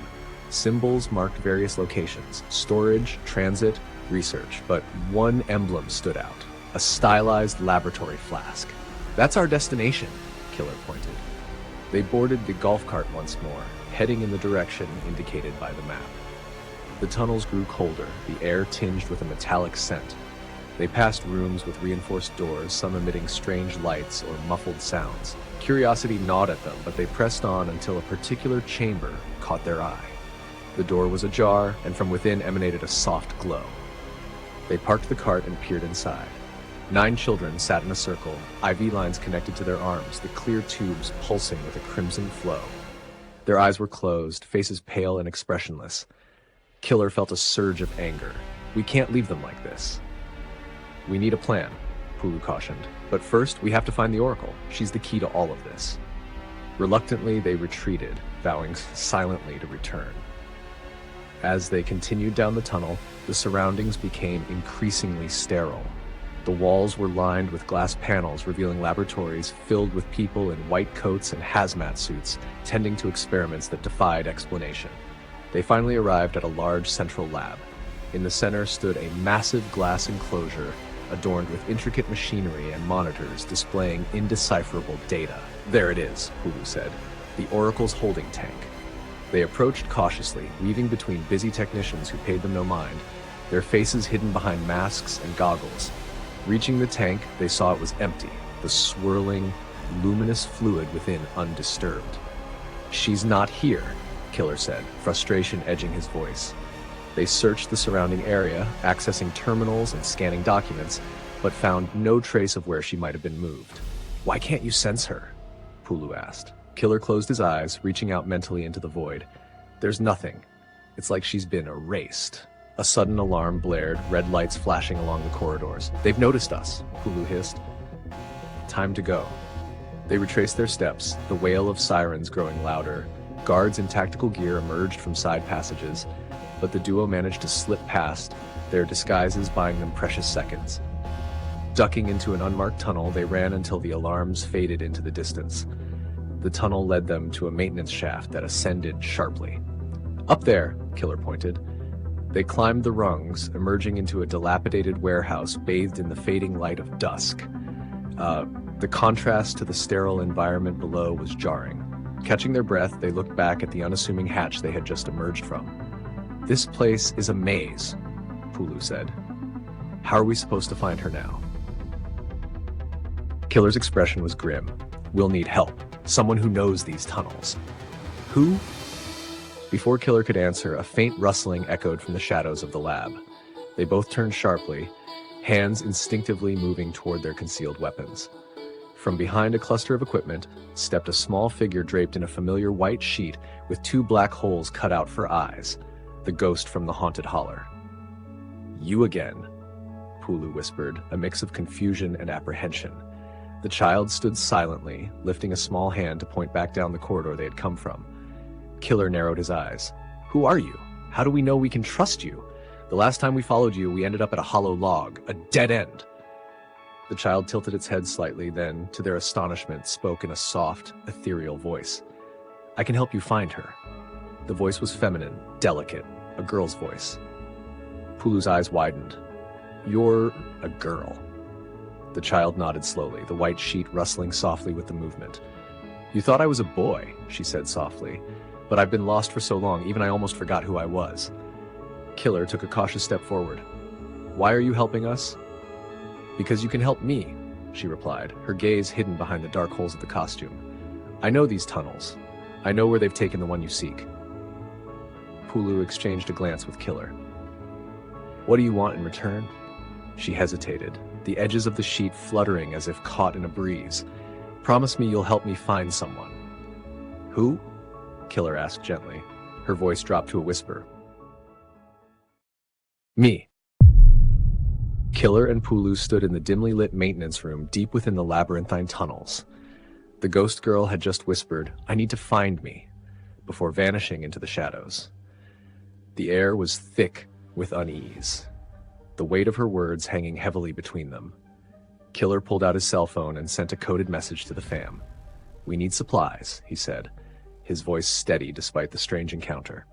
Symbols marked various locations: storage, transit, research, but one emblem stood out: a stylized laboratory flask. "That's our destination," Killer pointed. They boarded the golf cart once more, heading in the direction indicated by the map. The tunnels grew colder, the air tinged with a metallic scent. They passed rooms with reinforced doors, some emitting strange lights or muffled sounds. Curiosity gnawed at them, but they pressed on until a particular chamber caught their eye. The door was ajar, and from within emanated a soft glow. They parked the cart and peered inside. 9 children sat in a circle, IV lines connected to their arms, the clear tubes pulsing with a crimson flow. Their eyes were closed, faces pale and expressionless. Killer felt a surge of anger. "We can't leave them like this." "We need a plan," Pulu cautioned. "But first, we have to find the Oracle. She's the key to all of this." Reluctantly, they retreated, vowing silently to return. As they continued down the tunnel, the surroundings became increasingly sterile. The walls were lined with glass panels revealing laboratories filled with people in white coats and hazmat suits, tending to experiments that defied explanation. They finally arrived at a large central lab. In the center stood a massive glass enclosure adorned with intricate machinery and monitors displaying indecipherable data. "There it is," Pulu said, "the Oracle's holding tank." They approached cautiously, weaving between busy technicians who paid them no mind, their faces hidden behind masks and goggles. Reaching the tank, they saw it was empty, the swirling, luminous fluid within undisturbed. "She's not here," Killer said, frustration edging his voice. They searched the surrounding area, accessing terminals and scanning documents, but found no trace of where she might have been moved. "Why can't you sense her?" Pulu asked. Killer closed his eyes, reaching out mentally into the void. "There's nothing. It's like she's been erased." A sudden alarm blared, red lights flashing along the corridors. "They've noticed us," Pulu hissed. "Time to go." They retraced their steps, the wail of sirens growing louder. Guards in tactical gear emerged from side passages, but the duo managed to slip past, their disguises buying them precious seconds. Ducking into an unmarked tunnel, they ran until the alarms faded into the distance. The tunnel led them to a maintenance shaft that ascended sharply. "Up there," Killer pointed. They climbed the rungs, emerging into a dilapidated warehouse bathed in the fading light of dusk. The contrast to the sterile environment below was jarring. Catching their breath, they looked back at the unassuming hatch they had just emerged from. "This place is a maze," Pulu said. "How are we supposed to find her now?" Killer's expression was grim. "We'll need help. Someone who knows these tunnels." "Who?" Before Killer could answer, a faint rustling echoed from the shadows of the lab. They both turned sharply, hands instinctively moving toward their concealed weapons. From behind a cluster of equipment stepped a small figure draped in a familiar white sheet with 2 black holes cut out for eyes, the ghost from the haunted holler. "You again," Pulu whispered, a mix of confusion and apprehension. The child stood silently, lifting a small hand to point back down the corridor they had come from. Killer narrowed his eyes. "Who are you? How do we know we can trust you? The last time we followed you, we ended up at a hollow log, a dead end." The child tilted its head slightly, then, to their astonishment, spoke in a soft, ethereal voice. "I can help you find her." The voice was feminine, delicate, a girl's voice. Pulu's eyes widened. "You're a girl." The child nodded slowly, the white sheet rustling softly with the movement. "You thought I was a boy," she said softly, "but I've been lost for so long, even I almost forgot who I was." Killer took a cautious step forward. "Why are you helping us?" "Because you can help me," she replied, her gaze hidden behind the dark holes of the costume. "I know these tunnels. I know where they've taken the one you seek." Pulu exchanged a glance with Killer. "What do you want in return?" She hesitated, the edges of the sheet fluttering as if caught in a breeze. "Promise me you'll help me find someone." "Who?" Killer asked gently. Her voice dropped to a whisper. "Me." Killer and Pulu stood in the dimly lit maintenance room deep within the labyrinthine tunnels. The ghost girl had just whispered, "I need to find me," before vanishing into the shadows. The air was thick with unease, the weight of her words hanging heavily between them. Killer pulled out his cell phone and sent a coded message to the fam. "We need supplies," he said, his voice steady despite the strange encounter.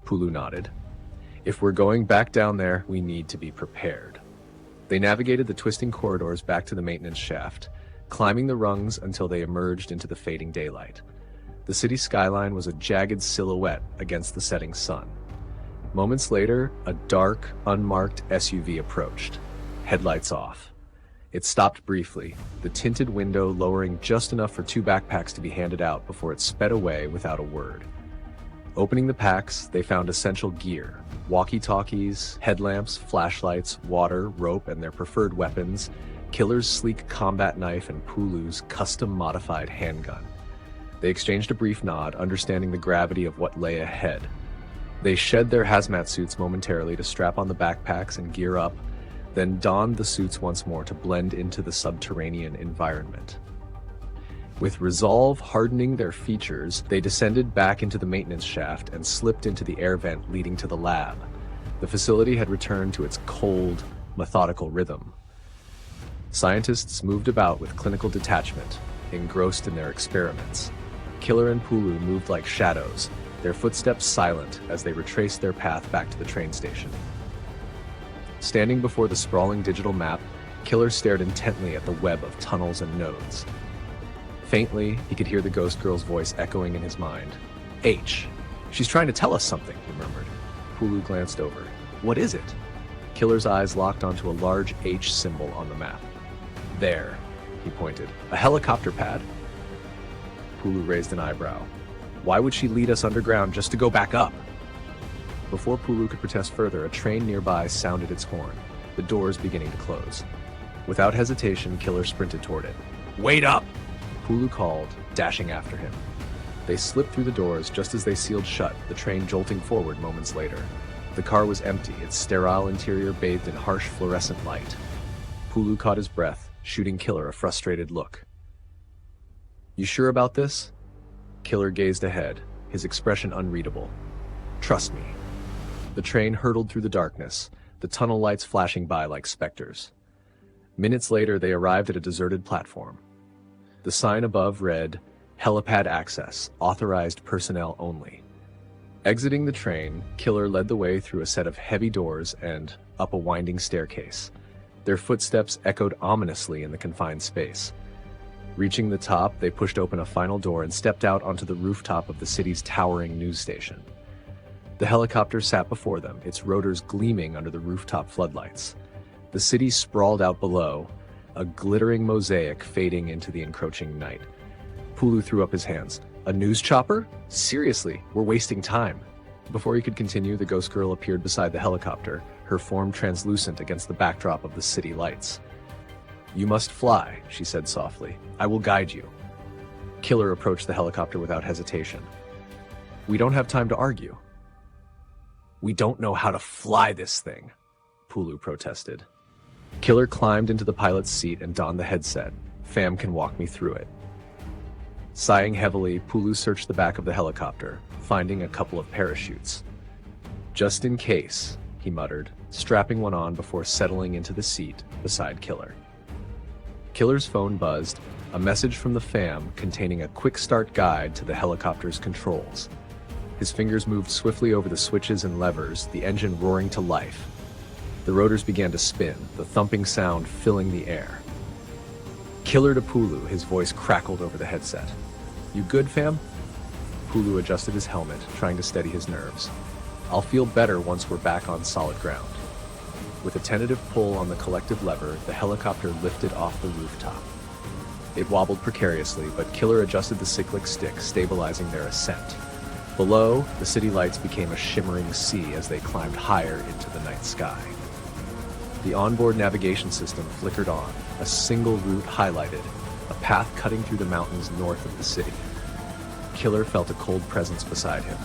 Pulu nodded. "If we're going back down there, we need to be prepared." They navigated the twisting corridors back to the maintenance shaft, climbing the rungs until they emerged into the fading daylight. The city skyline was a jagged silhouette against the setting sun. Moments later, a dark, unmarked SUV approached, headlights off. It stopped briefly, the tinted window lowering just enough for 2 backpacks to be handed out before it sped away without a word. Opening the packs, they found essential gear: walkie-talkies, headlamps, flashlights, water, rope, and their preferred weapons, Killer's sleek combat knife and Pulu's custom-modified handgun. They exchanged a brief nod, understanding the gravity of what lay ahead. They shed their hazmat suits momentarily to strap on the backpacks and gear up, then donned the suits once more to blend into the subterranean environment. With resolve hardening their features, they descended back into the maintenance shaft and slipped into the air vent leading to the lab. The facility had returned to its cold, methodical rhythm. Scientists moved about with clinical detachment, engrossed in their experiments. Killer and Pulu moved like shadows, their footsteps silent as they retraced their path back to the train station. Standing before the sprawling digital map, Killer stared intently at the web of tunnels and nodes. Faintly, he could hear the ghost girl's voice echoing in his mind. H. She's trying to tell us something, he murmured. Pulu glanced over. What is it? Killer's eyes locked onto a large H symbol on the map. There, he pointed. A helicopter pad. Pulu raised an eyebrow. Why would she lead us underground just to go back up? Before Pulu could protest further, a train nearby sounded its horn, the doors beginning to close. Without hesitation, Killer sprinted toward it. Wait up! Pulu called, dashing after him. They slipped through the doors just as they sealed shut, the train jolting forward moments later. The car was empty, its sterile interior bathed in harsh fluorescent light. Pulu caught his breath, shooting Killer a frustrated look. You sure about this? Killer gazed ahead, his expression unreadable. Trust me. The train hurtled through the darkness, the tunnel lights flashing by like specters. Minutes later, they arrived at a deserted platform. The sign above read, Helipad Access, Authorized Personnel Only. Exiting the train, Killer led the way through a set of heavy doors and up a winding staircase. Their footsteps echoed ominously in the confined space. Reaching the top, they pushed open a final door and stepped out onto the rooftop of the city's towering news station. The helicopter sat before them, its rotors gleaming under the rooftop floodlights. The city sprawled out below, a glittering mosaic fading into the encroaching night. Pulu threw up his hands. A news chopper? Seriously, we're wasting time. Before he could continue, the ghost girl appeared beside the helicopter, her form translucent against the backdrop of the city lights. You must fly, she said softly. I will guide you. Killer approached the helicopter without hesitation. We don't have time to argue. We don't know how to fly this thing, Pulu protested. Killer climbed into the pilot's seat and donned the headset. Fam can walk me through it. Sighing heavily, Pulu searched the back of the helicopter, finding a couple of parachutes. Just in case, he muttered, strapping one on before settling into the seat beside Killer. Killer's phone buzzed, a message from the fam containing a quick start guide to the helicopter's controls. His fingers moved swiftly over the switches and levers, the engine roaring to life. The rotors began to spin, the thumping sound filling the air. Killer to Pulu, his voice crackled over the headset. You good, fam? Pulu adjusted his helmet, trying to steady his nerves. I'll feel better once we're back on solid ground. With a tentative pull on the collective lever, the helicopter lifted off the rooftop. It wobbled precariously, but Killer adjusted the cyclic stick, stabilizing their ascent. Below, the city lights became a shimmering sea as they climbed higher into the night sky. The onboard navigation system flickered on, a single route highlighted, a path cutting through the mountains north of the city. Killer felt a cold presence beside him.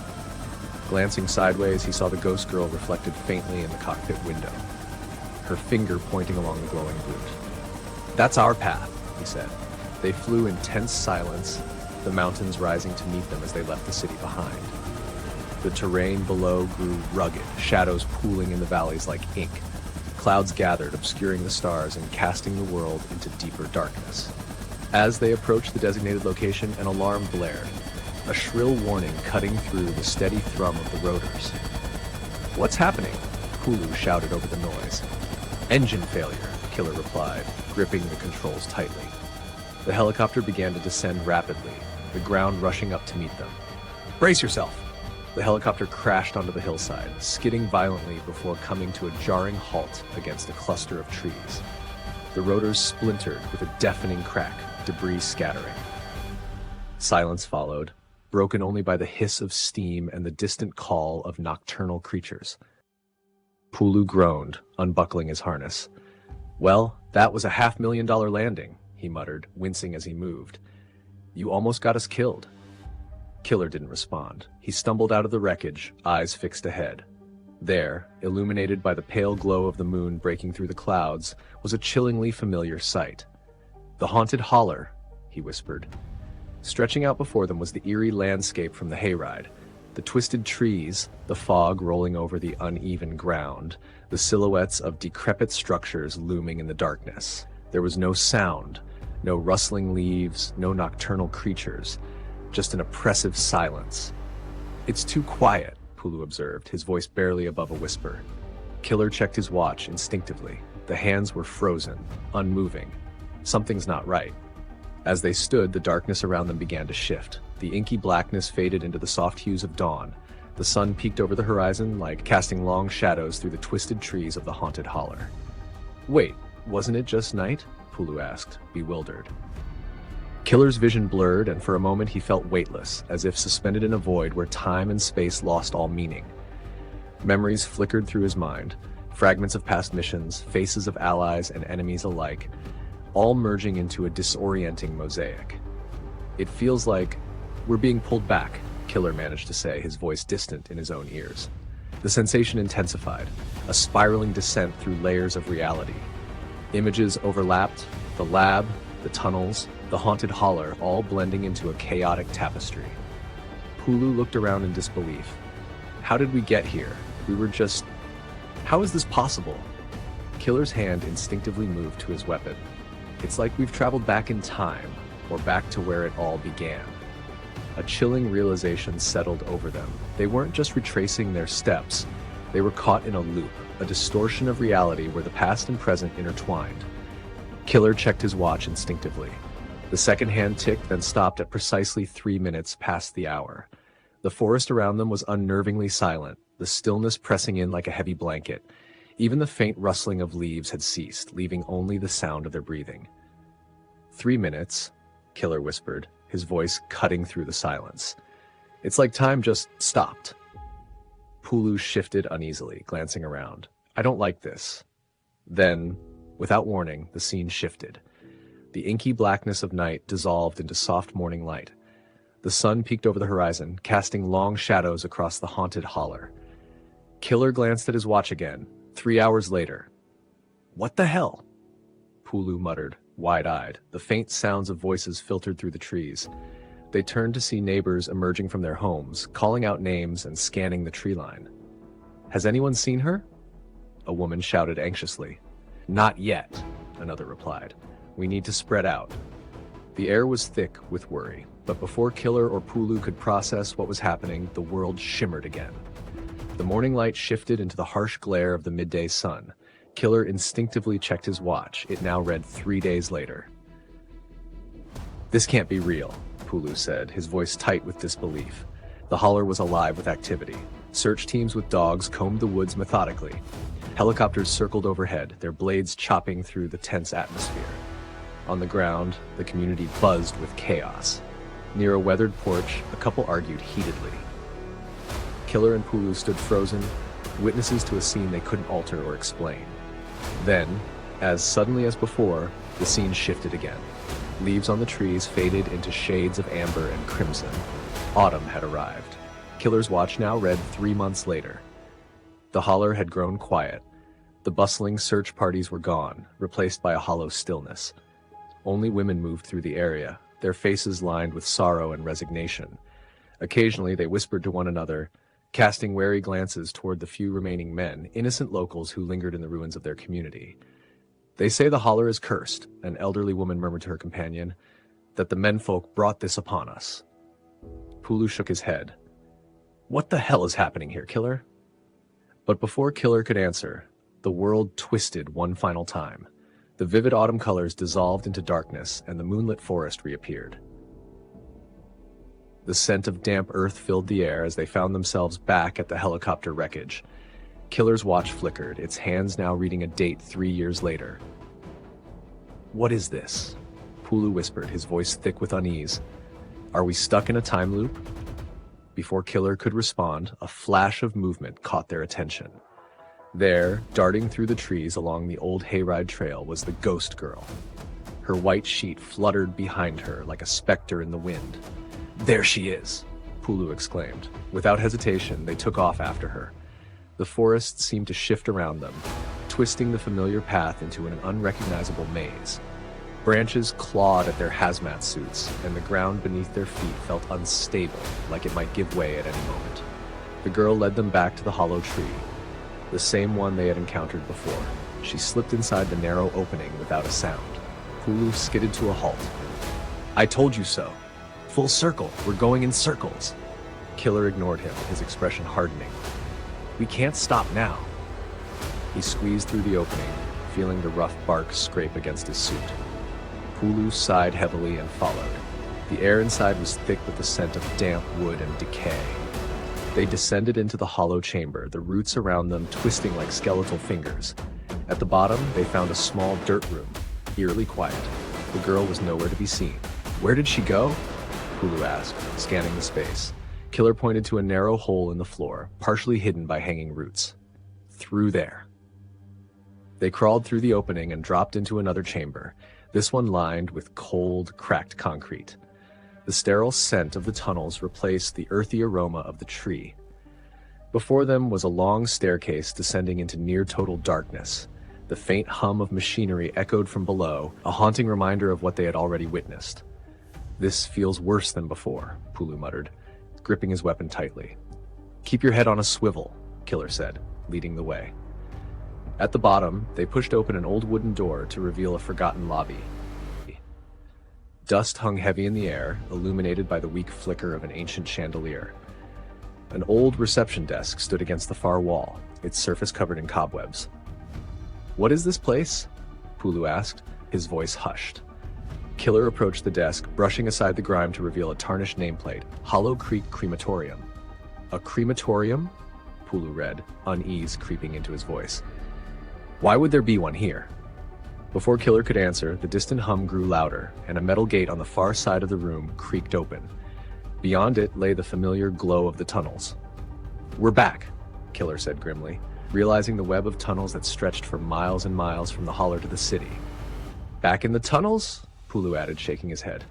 Glancing sideways, he saw the ghost girl reflected faintly in the cockpit window, her finger pointing along the glowing route. That's our path, he said. They flew in tense silence, the mountains rising to meet them as they left the city behind. The terrain below grew rugged, shadows pooling in the valleys like ink. Clouds gathered, obscuring the stars and casting the world into deeper darkness. As they approached the designated location, an alarm blared, a shrill warning cutting through the steady thrum of the rotors. What's happening? Pulu shouted over the noise. Engine failure, Killer replied, gripping the controls tightly. The helicopter began to descend rapidly, the ground rushing up to meet them. Brace yourself! The helicopter crashed onto the hillside, skidding violently before coming to a jarring halt against a cluster of trees. The rotors splintered with a deafening crack, debris scattering. Silence followed, broken only by the hiss of steam and the distant call of nocturnal creatures. Pulu groaned, unbuckling his harness. Well, that was a $500,000 landing, he muttered, wincing as he moved. You almost got us killed. Killer didn't respond. He stumbled out of the wreckage, eyes fixed ahead. There, illuminated by the pale glow of the moon breaking through the clouds, was a chillingly familiar sight. The haunted holler, he whispered. Stretching out before them was the eerie landscape from the hayride. The twisted trees, the fog rolling over the uneven ground, the silhouettes of decrepit structures looming in the darkness. There was no sound, no rustling leaves, no nocturnal creatures, just an oppressive silence. "It's too quiet," Pulu observed, his voice barely above a whisper. Killer checked his watch instinctively. The hands were frozen, unmoving. Something's not right. As they stood, the darkness around them began to shift. The inky blackness faded into the soft hues of dawn. The sun peeked over the horizon, like casting long shadows through the twisted trees of the haunted holler. "Wait, wasn't it just night?" Pulu asked, bewildered. Killer's vision blurred, and for a moment he felt weightless, as if suspended in a void where time and space lost all meaning. Memories flickered through his mind, fragments of past missions, faces of allies and enemies alike, all merging into a disorienting mosaic. "It feels like we're being pulled back," Killer managed to say, his voice distant in his own ears. The sensation intensified, a spiraling descent through layers of reality. Images overlapped, the lab, the tunnels, the haunted holler, all blending into a chaotic tapestry. Pulu looked around in disbelief. "How did we get here? We were just... How is this possible?" Killer's hand instinctively moved to his weapon. "It's like we've traveled back in time, or back to where it all began." A chilling realization settled over them. They weren't just retracing their steps, they were caught in a loop, a distortion of reality where the past and present intertwined. Killer checked his watch instinctively. The second hand ticked, then stopped at precisely 3 minutes past the hour. The forest around them was unnervingly silent, the stillness pressing in like a heavy blanket. Even the faint rustling of leaves had ceased, leaving only the sound of their breathing. 3 minutes, Killer whispered, his voice cutting through the silence. "It's like time just stopped." Pulu shifted uneasily, glancing around. "I don't like this." Then, without warning, the scene shifted. The inky blackness of night dissolved into soft morning light. The sun peeked over the horizon, casting long shadows across the haunted holler. Killer glanced at his watch again, 3 hours later. "What the hell?" Pulu muttered, wide-eyed. The faint sounds of voices filtered through the trees. They turned to see neighbors emerging from their homes, calling out names and scanning the tree line. "Has anyone seen her?" A woman shouted anxiously. "Not yet," another replied. "We need to spread out." The air was thick with worry, but before Killer or Pulu could process what was happening, the world shimmered again. The morning light shifted into the harsh glare of the midday sun. Killer instinctively checked his watch. It now read 3 days later. "This can't be real," Pulu said, his voice tight with disbelief. The holler was alive with activity. Search teams with dogs combed the woods methodically. Helicopters circled overhead, their blades chopping through the tense atmosphere. On the ground, the community buzzed with chaos. Near a weathered porch, a couple argued heatedly. Killer and Pulu stood frozen, witnesses to a scene they couldn't alter or explain. Then, as suddenly as before, the scene shifted again. Leaves on the trees faded into shades of amber and crimson. Autumn had arrived. Killer's watch now read 3 months later. The holler had grown quiet. The bustling search parties were gone, replaced by a hollow stillness. Only women moved through the area, their faces lined with sorrow and resignation. Occasionally they whispered to one another, casting wary glances toward the few remaining men, innocent locals who lingered in the ruins of their community. "They say the holler is cursed," an elderly woman murmured to her companion, "that the menfolk brought this upon us." Pulu shook his head. "What the hell is happening here, Killer?" But before Killer could answer, the world twisted one final time. The vivid autumn colors dissolved into darkness, and the moonlit forest reappeared. The scent of damp earth filled the air as they found themselves back at the helicopter wreckage. Killer's watch flickered, its hands now reading a date 3 years later. "What is this?" Pulu whispered, his voice thick with unease. "Are we stuck in a time loop?" Before Killer could respond, a flash of movement caught their attention. There, darting through the trees along the old hayride trail, was the ghost girl. Her white sheet fluttered behind her like a specter in the wind. "There she is!" Pulu exclaimed. Without hesitation, they took off after her. The forest seemed to shift around them, twisting the familiar path into an unrecognizable maze. Branches clawed at their hazmat suits, and the ground beneath their feet felt unstable, like it might give way at any moment. The girl led them back to the hollow tree, the same one they had encountered before. She slipped inside the narrow opening without a sound. Pulu skidded to a halt. "I told you so. Full circle. We're going in circles." Killer ignored him, his expression hardening. "We can't stop now." He squeezed through the opening, feeling the rough bark scrape against his suit. Pulu sighed heavily and followed. The air inside was thick with the scent of damp wood and decay. They descended into the hollow chamber, the roots around them twisting like skeletal fingers. At the bottom, they found a small dirt room, eerily quiet. The girl was nowhere to be seen. "Where did she go?" Pulu asked, scanning the space. Killer pointed to a narrow hole in the floor, partially hidden by hanging roots. "Through there." They crawled through the opening and dropped into another chamber, this one lined with cold, cracked concrete. The sterile scent of the tunnels replaced the earthy aroma of the tree. Before them was a long staircase descending into near-total darkness. The faint hum of machinery echoed from below, a haunting reminder of what they had already witnessed. "This feels worse than before," Pulu muttered, gripping his weapon tightly. "Keep your head on a swivel," Killer said, leading the way. At the bottom, they pushed open an old wooden door to reveal a forgotten lobby. Dust hung heavy in the air, illuminated by the weak flicker of an ancient chandelier. An old reception desk stood against the far wall, its surface covered in cobwebs. "What is this place?" Pulu asked, his voice hushed. Killer approached the desk, brushing aside the grime to reveal a tarnished nameplate, Hollow Creek Crematorium. "A crematorium?" Pulu read, unease creeping into his voice. "Why would there be one here?" Before Killer could answer, the distant hum grew louder, and a metal gate on the far side of the room creaked open. Beyond it lay the familiar glow of the tunnels. "We're back," Killer said grimly, realizing the web of tunnels that stretched for miles and miles from the holler to the city. "Back in the tunnels?" Pulu added, shaking his head.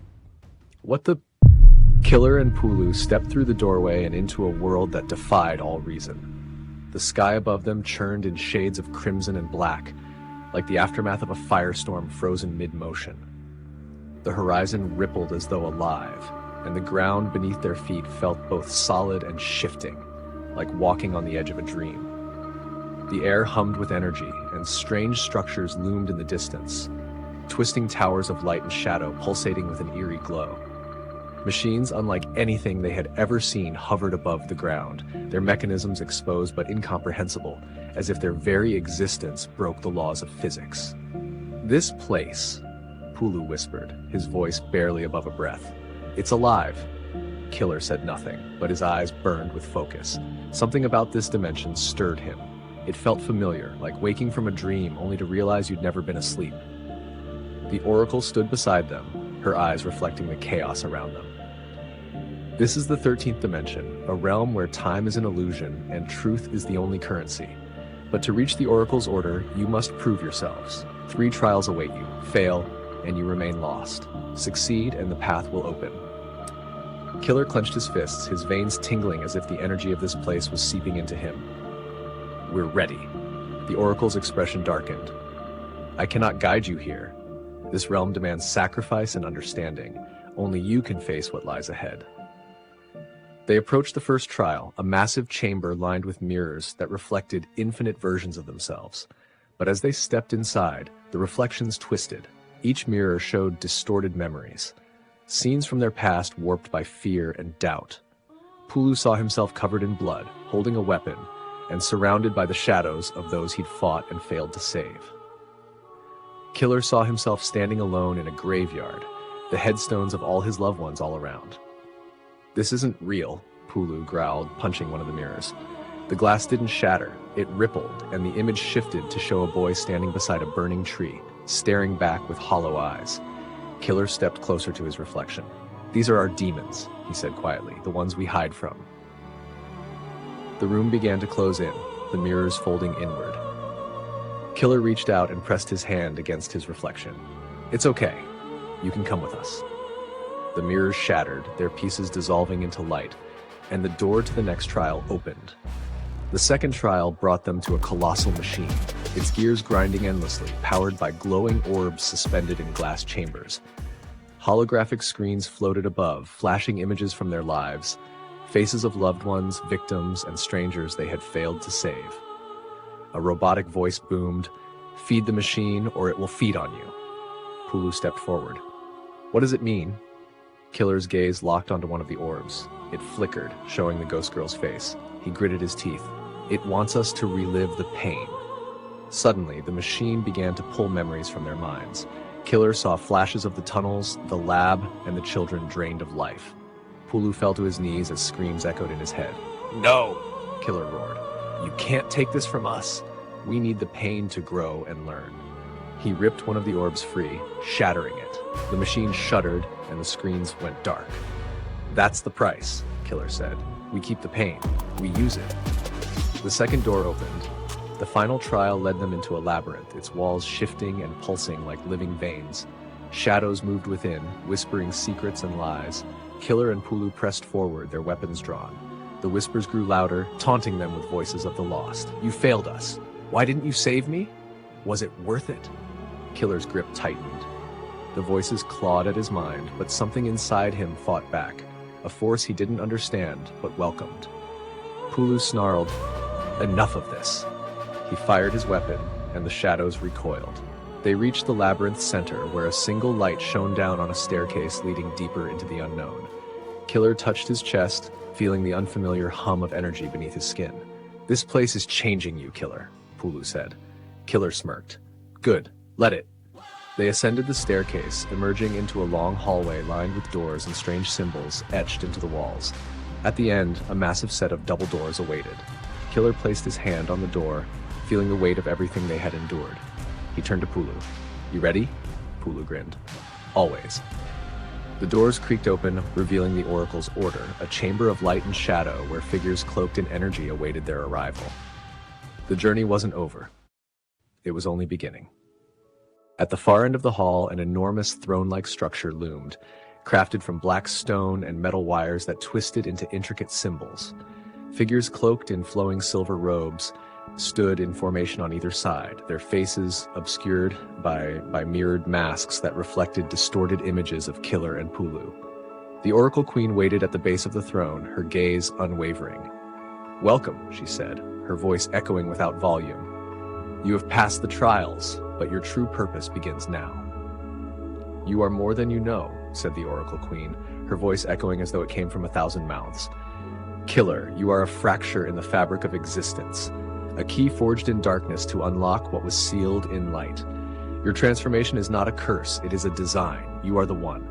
"What the—" Killer and Pulu stepped through the doorway and into a world that defied all reason. The sky above them churned in shades of crimson and black, like the aftermath of a firestorm frozen mid-motion. The horizon rippled as though alive, and the ground beneath their feet felt both solid and shifting, like walking on the edge of a dream. The air hummed with energy, and strange structures loomed in the distance, twisting towers of light and shadow pulsating with an eerie glow. Machines unlike anything they had ever seen hovered above the ground, their mechanisms exposed but incomprehensible, as if their very existence broke the laws of physics. "This place," Pulu whispered, his voice barely above a breath. "It's alive." Killer said nothing, but his eyes burned with focus. Something about this dimension stirred him. It felt familiar, like waking from a dream only to realize you'd never been asleep. The Oracle stood beside them, her eyes reflecting the chaos around them. "This is the 13th dimension, a realm where time is an illusion and truth is the only currency. But to reach the Oracle's order, you must prove yourselves. 3 trials await you. Fail, and you remain lost. Succeed, and the path will open." Killer clenched his fists, his veins tingling as if the energy of this place was seeping into him. "We're ready." The Oracle's expression darkened. "I cannot guide you here. This realm demands sacrifice and understanding. Only you can face what lies ahead." They approached the first trial, a massive chamber lined with mirrors that reflected infinite versions of themselves. But as they stepped inside, the reflections twisted. Each mirror showed distorted memories, scenes from their past warped by fear and doubt. Pulu saw himself covered in blood, holding a weapon, and surrounded by the shadows of those he'd fought and failed to save. Killer saw himself standing alone in a graveyard, the headstones of all his loved ones all around. "This isn't real," Pulu growled, punching one of the mirrors. The glass didn't shatter, it rippled, and the image shifted to show a boy standing beside a burning tree, staring back with hollow eyes. Killer stepped closer to his reflection. "These are our demons," he said quietly, "the ones we hide from." The room began to close in, the mirrors folding inward. Killer reached out and pressed his hand against his reflection. "It's okay. You can come with us." The mirrors shattered, their pieces dissolving into light, and the door to the next trial opened. The second trial brought them to a colossal machine, its gears grinding endlessly, powered by glowing orbs suspended in glass chambers. Holographic screens floated above, flashing images from their lives, faces of loved ones, victims, and strangers they had failed to save. A robotic voice boomed, "Feed the machine, or it will feed on you." Pulu stepped forward. "What does it mean?" Killer's gaze locked onto one of the orbs. It flickered, showing the ghost girl's face. He gritted his teeth. "It wants us to relive the pain." Suddenly, the machine began to pull memories from their minds. Killer saw flashes of the tunnels, the lab, and the children drained of life. Pulu fell to his knees as screams echoed in his head. "No!" Killer roared. "You can't take this from us. We need the pain to grow and learn." He ripped one of the orbs free, shattering it. The machine shuddered, and the screens went dark. "That's the price," Killer said. "We keep the pain. We use it." The second door opened. The final trial led them into a labyrinth, its walls shifting and pulsing like living veins. Shadows moved within, whispering secrets and lies. Killer and Pulu pressed forward, their weapons drawn. The whispers grew louder, taunting them with voices of the lost. "You failed us. Why didn't you save me? Was it worth it?" Killer's grip tightened. The voices clawed at his mind, but something inside him fought back, a force he didn't understand but welcomed. Pulu snarled, "Enough of this." He fired his weapon, and the shadows recoiled. They reached the labyrinth's center, where a single light shone down on a staircase leading deeper into the unknown. Killer touched his chest, feeling the unfamiliar hum of energy beneath his skin. "This place is changing you, Killer," Pulu said. Killer smirked. "Good, let it." They ascended the staircase, emerging into a long hallway lined with doors and strange symbols etched into the walls. At the end, a massive set of double doors awaited. Killer placed his hand on the door, feeling the weight of everything they had endured. He turned to Pulu. "You ready?" Pulu grinned. "Always." The doors creaked open, revealing the Oracle's order, a chamber of light and shadow where figures cloaked in energy awaited their arrival. The journey wasn't over. It was only beginning. At the far end of the hall, an enormous throne-like structure loomed, crafted from black stone and metal wires that twisted into intricate symbols. Figures cloaked in flowing silver robes stood in formation on either side, their faces obscured by mirrored masks that reflected distorted images of Killer and Pulu. The Oracle Queen waited at the base of the throne, her gaze unwavering. "Welcome," she said, her voice echoing without volume. "You have passed the trials, but your true purpose begins now." "You are more than you know," said the Oracle Queen, her voice echoing as though it came from 1,000 mouths. "Killer, you are a fracture in the fabric of existence, a key forged in darkness to unlock what was sealed in light. Your transformation is not a curse, it is a design. You are the one."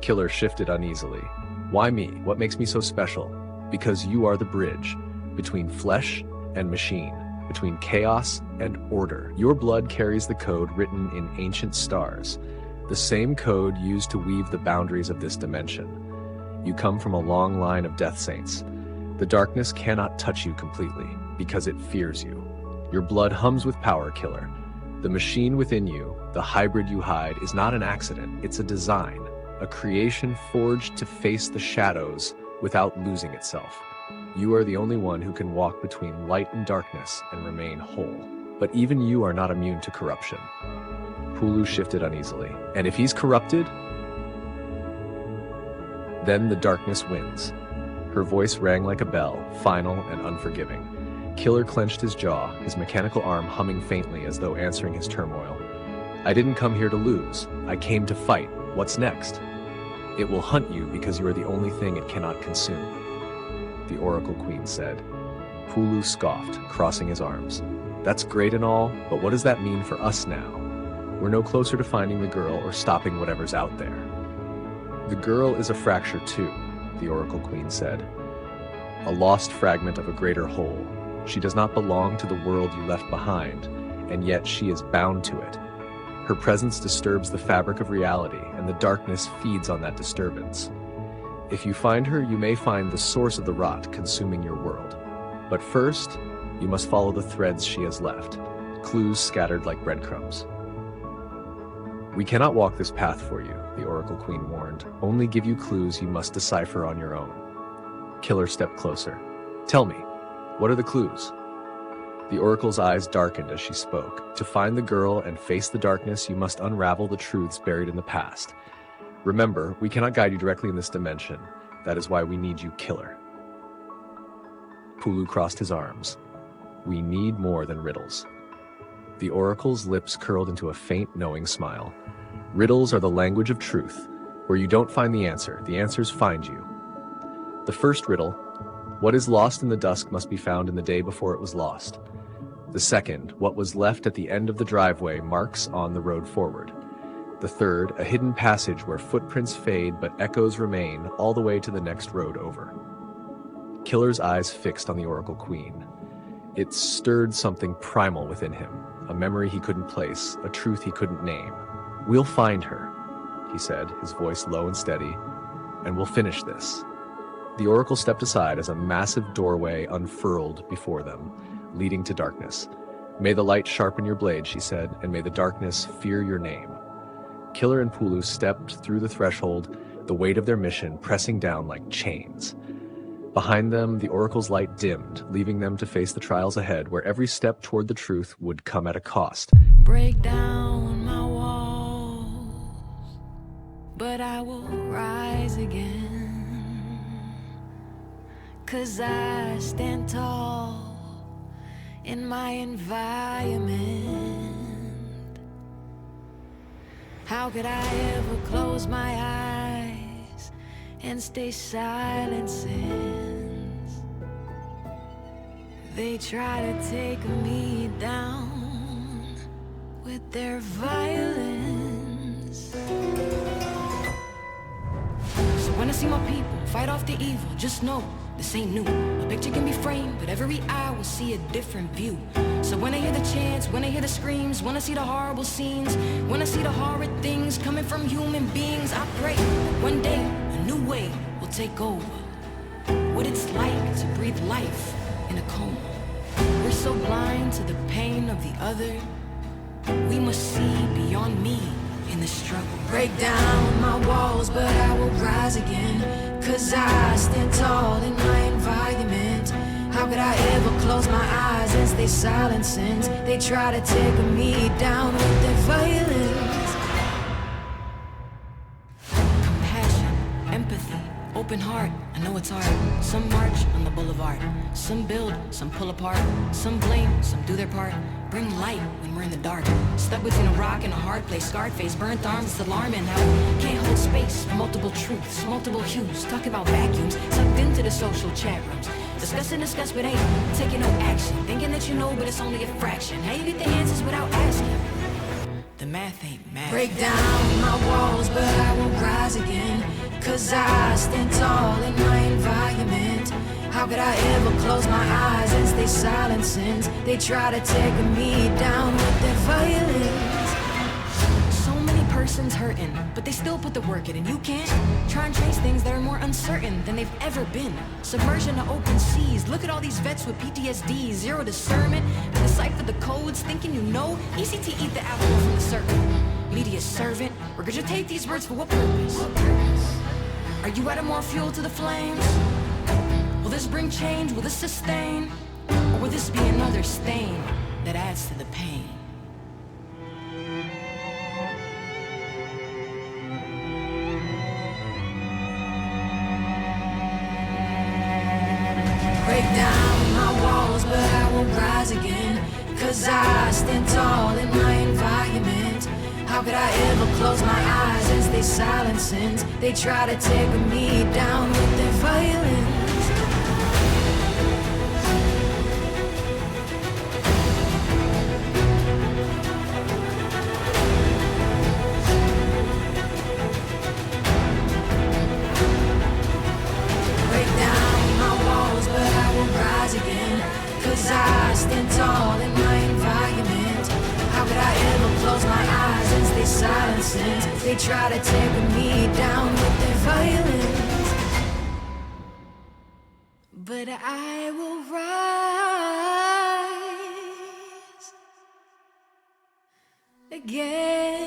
Killer shifted uneasily. "Why me? What makes me so special?" "Because you are the bridge between flesh and machine, between chaos and order. Your blood carries the code written in ancient stars, the same code used to weave the boundaries of this dimension. You come from a long line of death saints. The darkness cannot touch you completely, because it fears you. Your blood hums with power, Killer. The machine within you, the hybrid you hide, is not an accident, it's a design, a creation forged to face the shadows without losing itself. You are the only one who can walk between light and darkness and remain whole. But even you are not immune to corruption." Pulu shifted uneasily. "And if he's corrupted, then the darkness wins." Her voice rang like a bell, final and unforgiving. Killer clenched his jaw, his mechanical arm humming faintly as though answering his turmoil. "I didn't come here to lose. I came to fight. What's next?" "It will hunt you because you are the only thing it cannot consume," the Oracle Queen said. Pulu scoffed, crossing his arms. "That's great and all, but what does that mean for us now? We're no closer to finding the girl or stopping whatever's out there." "The girl is a fracture too," the Oracle Queen said. "A lost fragment of a greater whole. She does not belong to the world you left behind, and yet she is bound to it. Her presence disturbs the fabric of reality, and the darkness feeds on that disturbance. If you find her, you may find the source of the rot consuming your world. But first, you must follow the threads she has left, clues scattered like breadcrumbs." "We cannot walk this path for you," the Oracle Queen warned. "Only give you clues you must decipher on your own." Killer stepped closer. "Tell me, what are the clues?" The oracle's eyes darkened as she spoke. To find the girl and face the darkness, you must unravel the truths buried in the past. Remember, we cannot guide you directly in this dimension. That is why we need you, killer. Pulu crossed his arms. We need more than riddles. The oracle's lips curled into a faint, knowing smile. Riddles are the language of truth. Where you don't find the answers find you. The first riddle, what is lost in the dusk must be found in the day before it was lost. The second, what was left at the end of the driveway marks on the road forward. The third, a hidden passage where footprints fade but echoes remain all the way to the next road over. Killer's eyes fixed on the Oracle Queen. It stirred something primal within him, a memory he couldn't place, a truth he couldn't name. We'll find her, he said, his voice low and steady, and we'll finish this. The Oracle stepped aside as a massive doorway unfurled before them, leading to darkness. May the light sharpen your blade, she said, and may the darkness fear your name. Killer and Pulu stepped through the threshold, the weight of their mission pressing down like chains. Behind them, the Oracle's light dimmed, leaving them to face the trials ahead, where every step toward the truth would come at a cost. Break down my walls, but I will rise again. 'Cause I stand tall in my environment. How could I ever close my eyes and stay silent since they try to take me down with their violence? So when I see my people fight off the evil, just know this ain't new. A picture can be framed, but every eye will see a different view. So when I hear the chants, when I hear the screams, when I see the horrible scenes, when I see the horrid things coming from human beings, I pray that one day a new way will take over. What it's like to breathe life in a coma. We're so blind to the pain of the other, we must see beyond me in the struggle. Break down my walls, but I will rise again. 'Cause I stand tall in my environment. How could I ever close my eyes and stay silent since they try to take me down with their violence? Compassion, empathy, open heart. I know it's hard. Some march on the boulevard, some build, some pull apart, some blame, some do their part. Bring light when we're in the dark. Stuck between a rock and a hard place. Scarred face, burnt arms, it's alarming how can't hold space. Multiple truths, multiple hues. Talking about vacuums, sucked into the social chat rooms. Discuss, but ain't taking no action. Thinking that you know, but it's only a fraction. How you get the answers without asking? The math ain't math. Break down my walls, but I will rise again. 'Cause I stand tall in my environment. How could I ever close my eyes and stay silent since they try to take me down with their violence? So many persons hurting, but they still put the work in, and you can't try and chase things that are more uncertain than they've ever been. Submersion to open seas. Look at all these vets with PTSD, zero discernment, decipher the codes, thinking you know. Easy to eat the apple from the serpent. Media servant, regurgitate these words for what purpose? Are you adding more fuel to the flames? Will this bring change? Will this sustain? Or will this be another stain that adds to the pain? Break down my walls, but I will rise again. 'Cause I stand tall in my environment. How could I ever close my eyes and stay silent since they try to take me down with their violence? Again, 'cause I stand tall in my environment. How could I ever close my eyes and stay silent since they try to take me down with their violence? But I will rise again.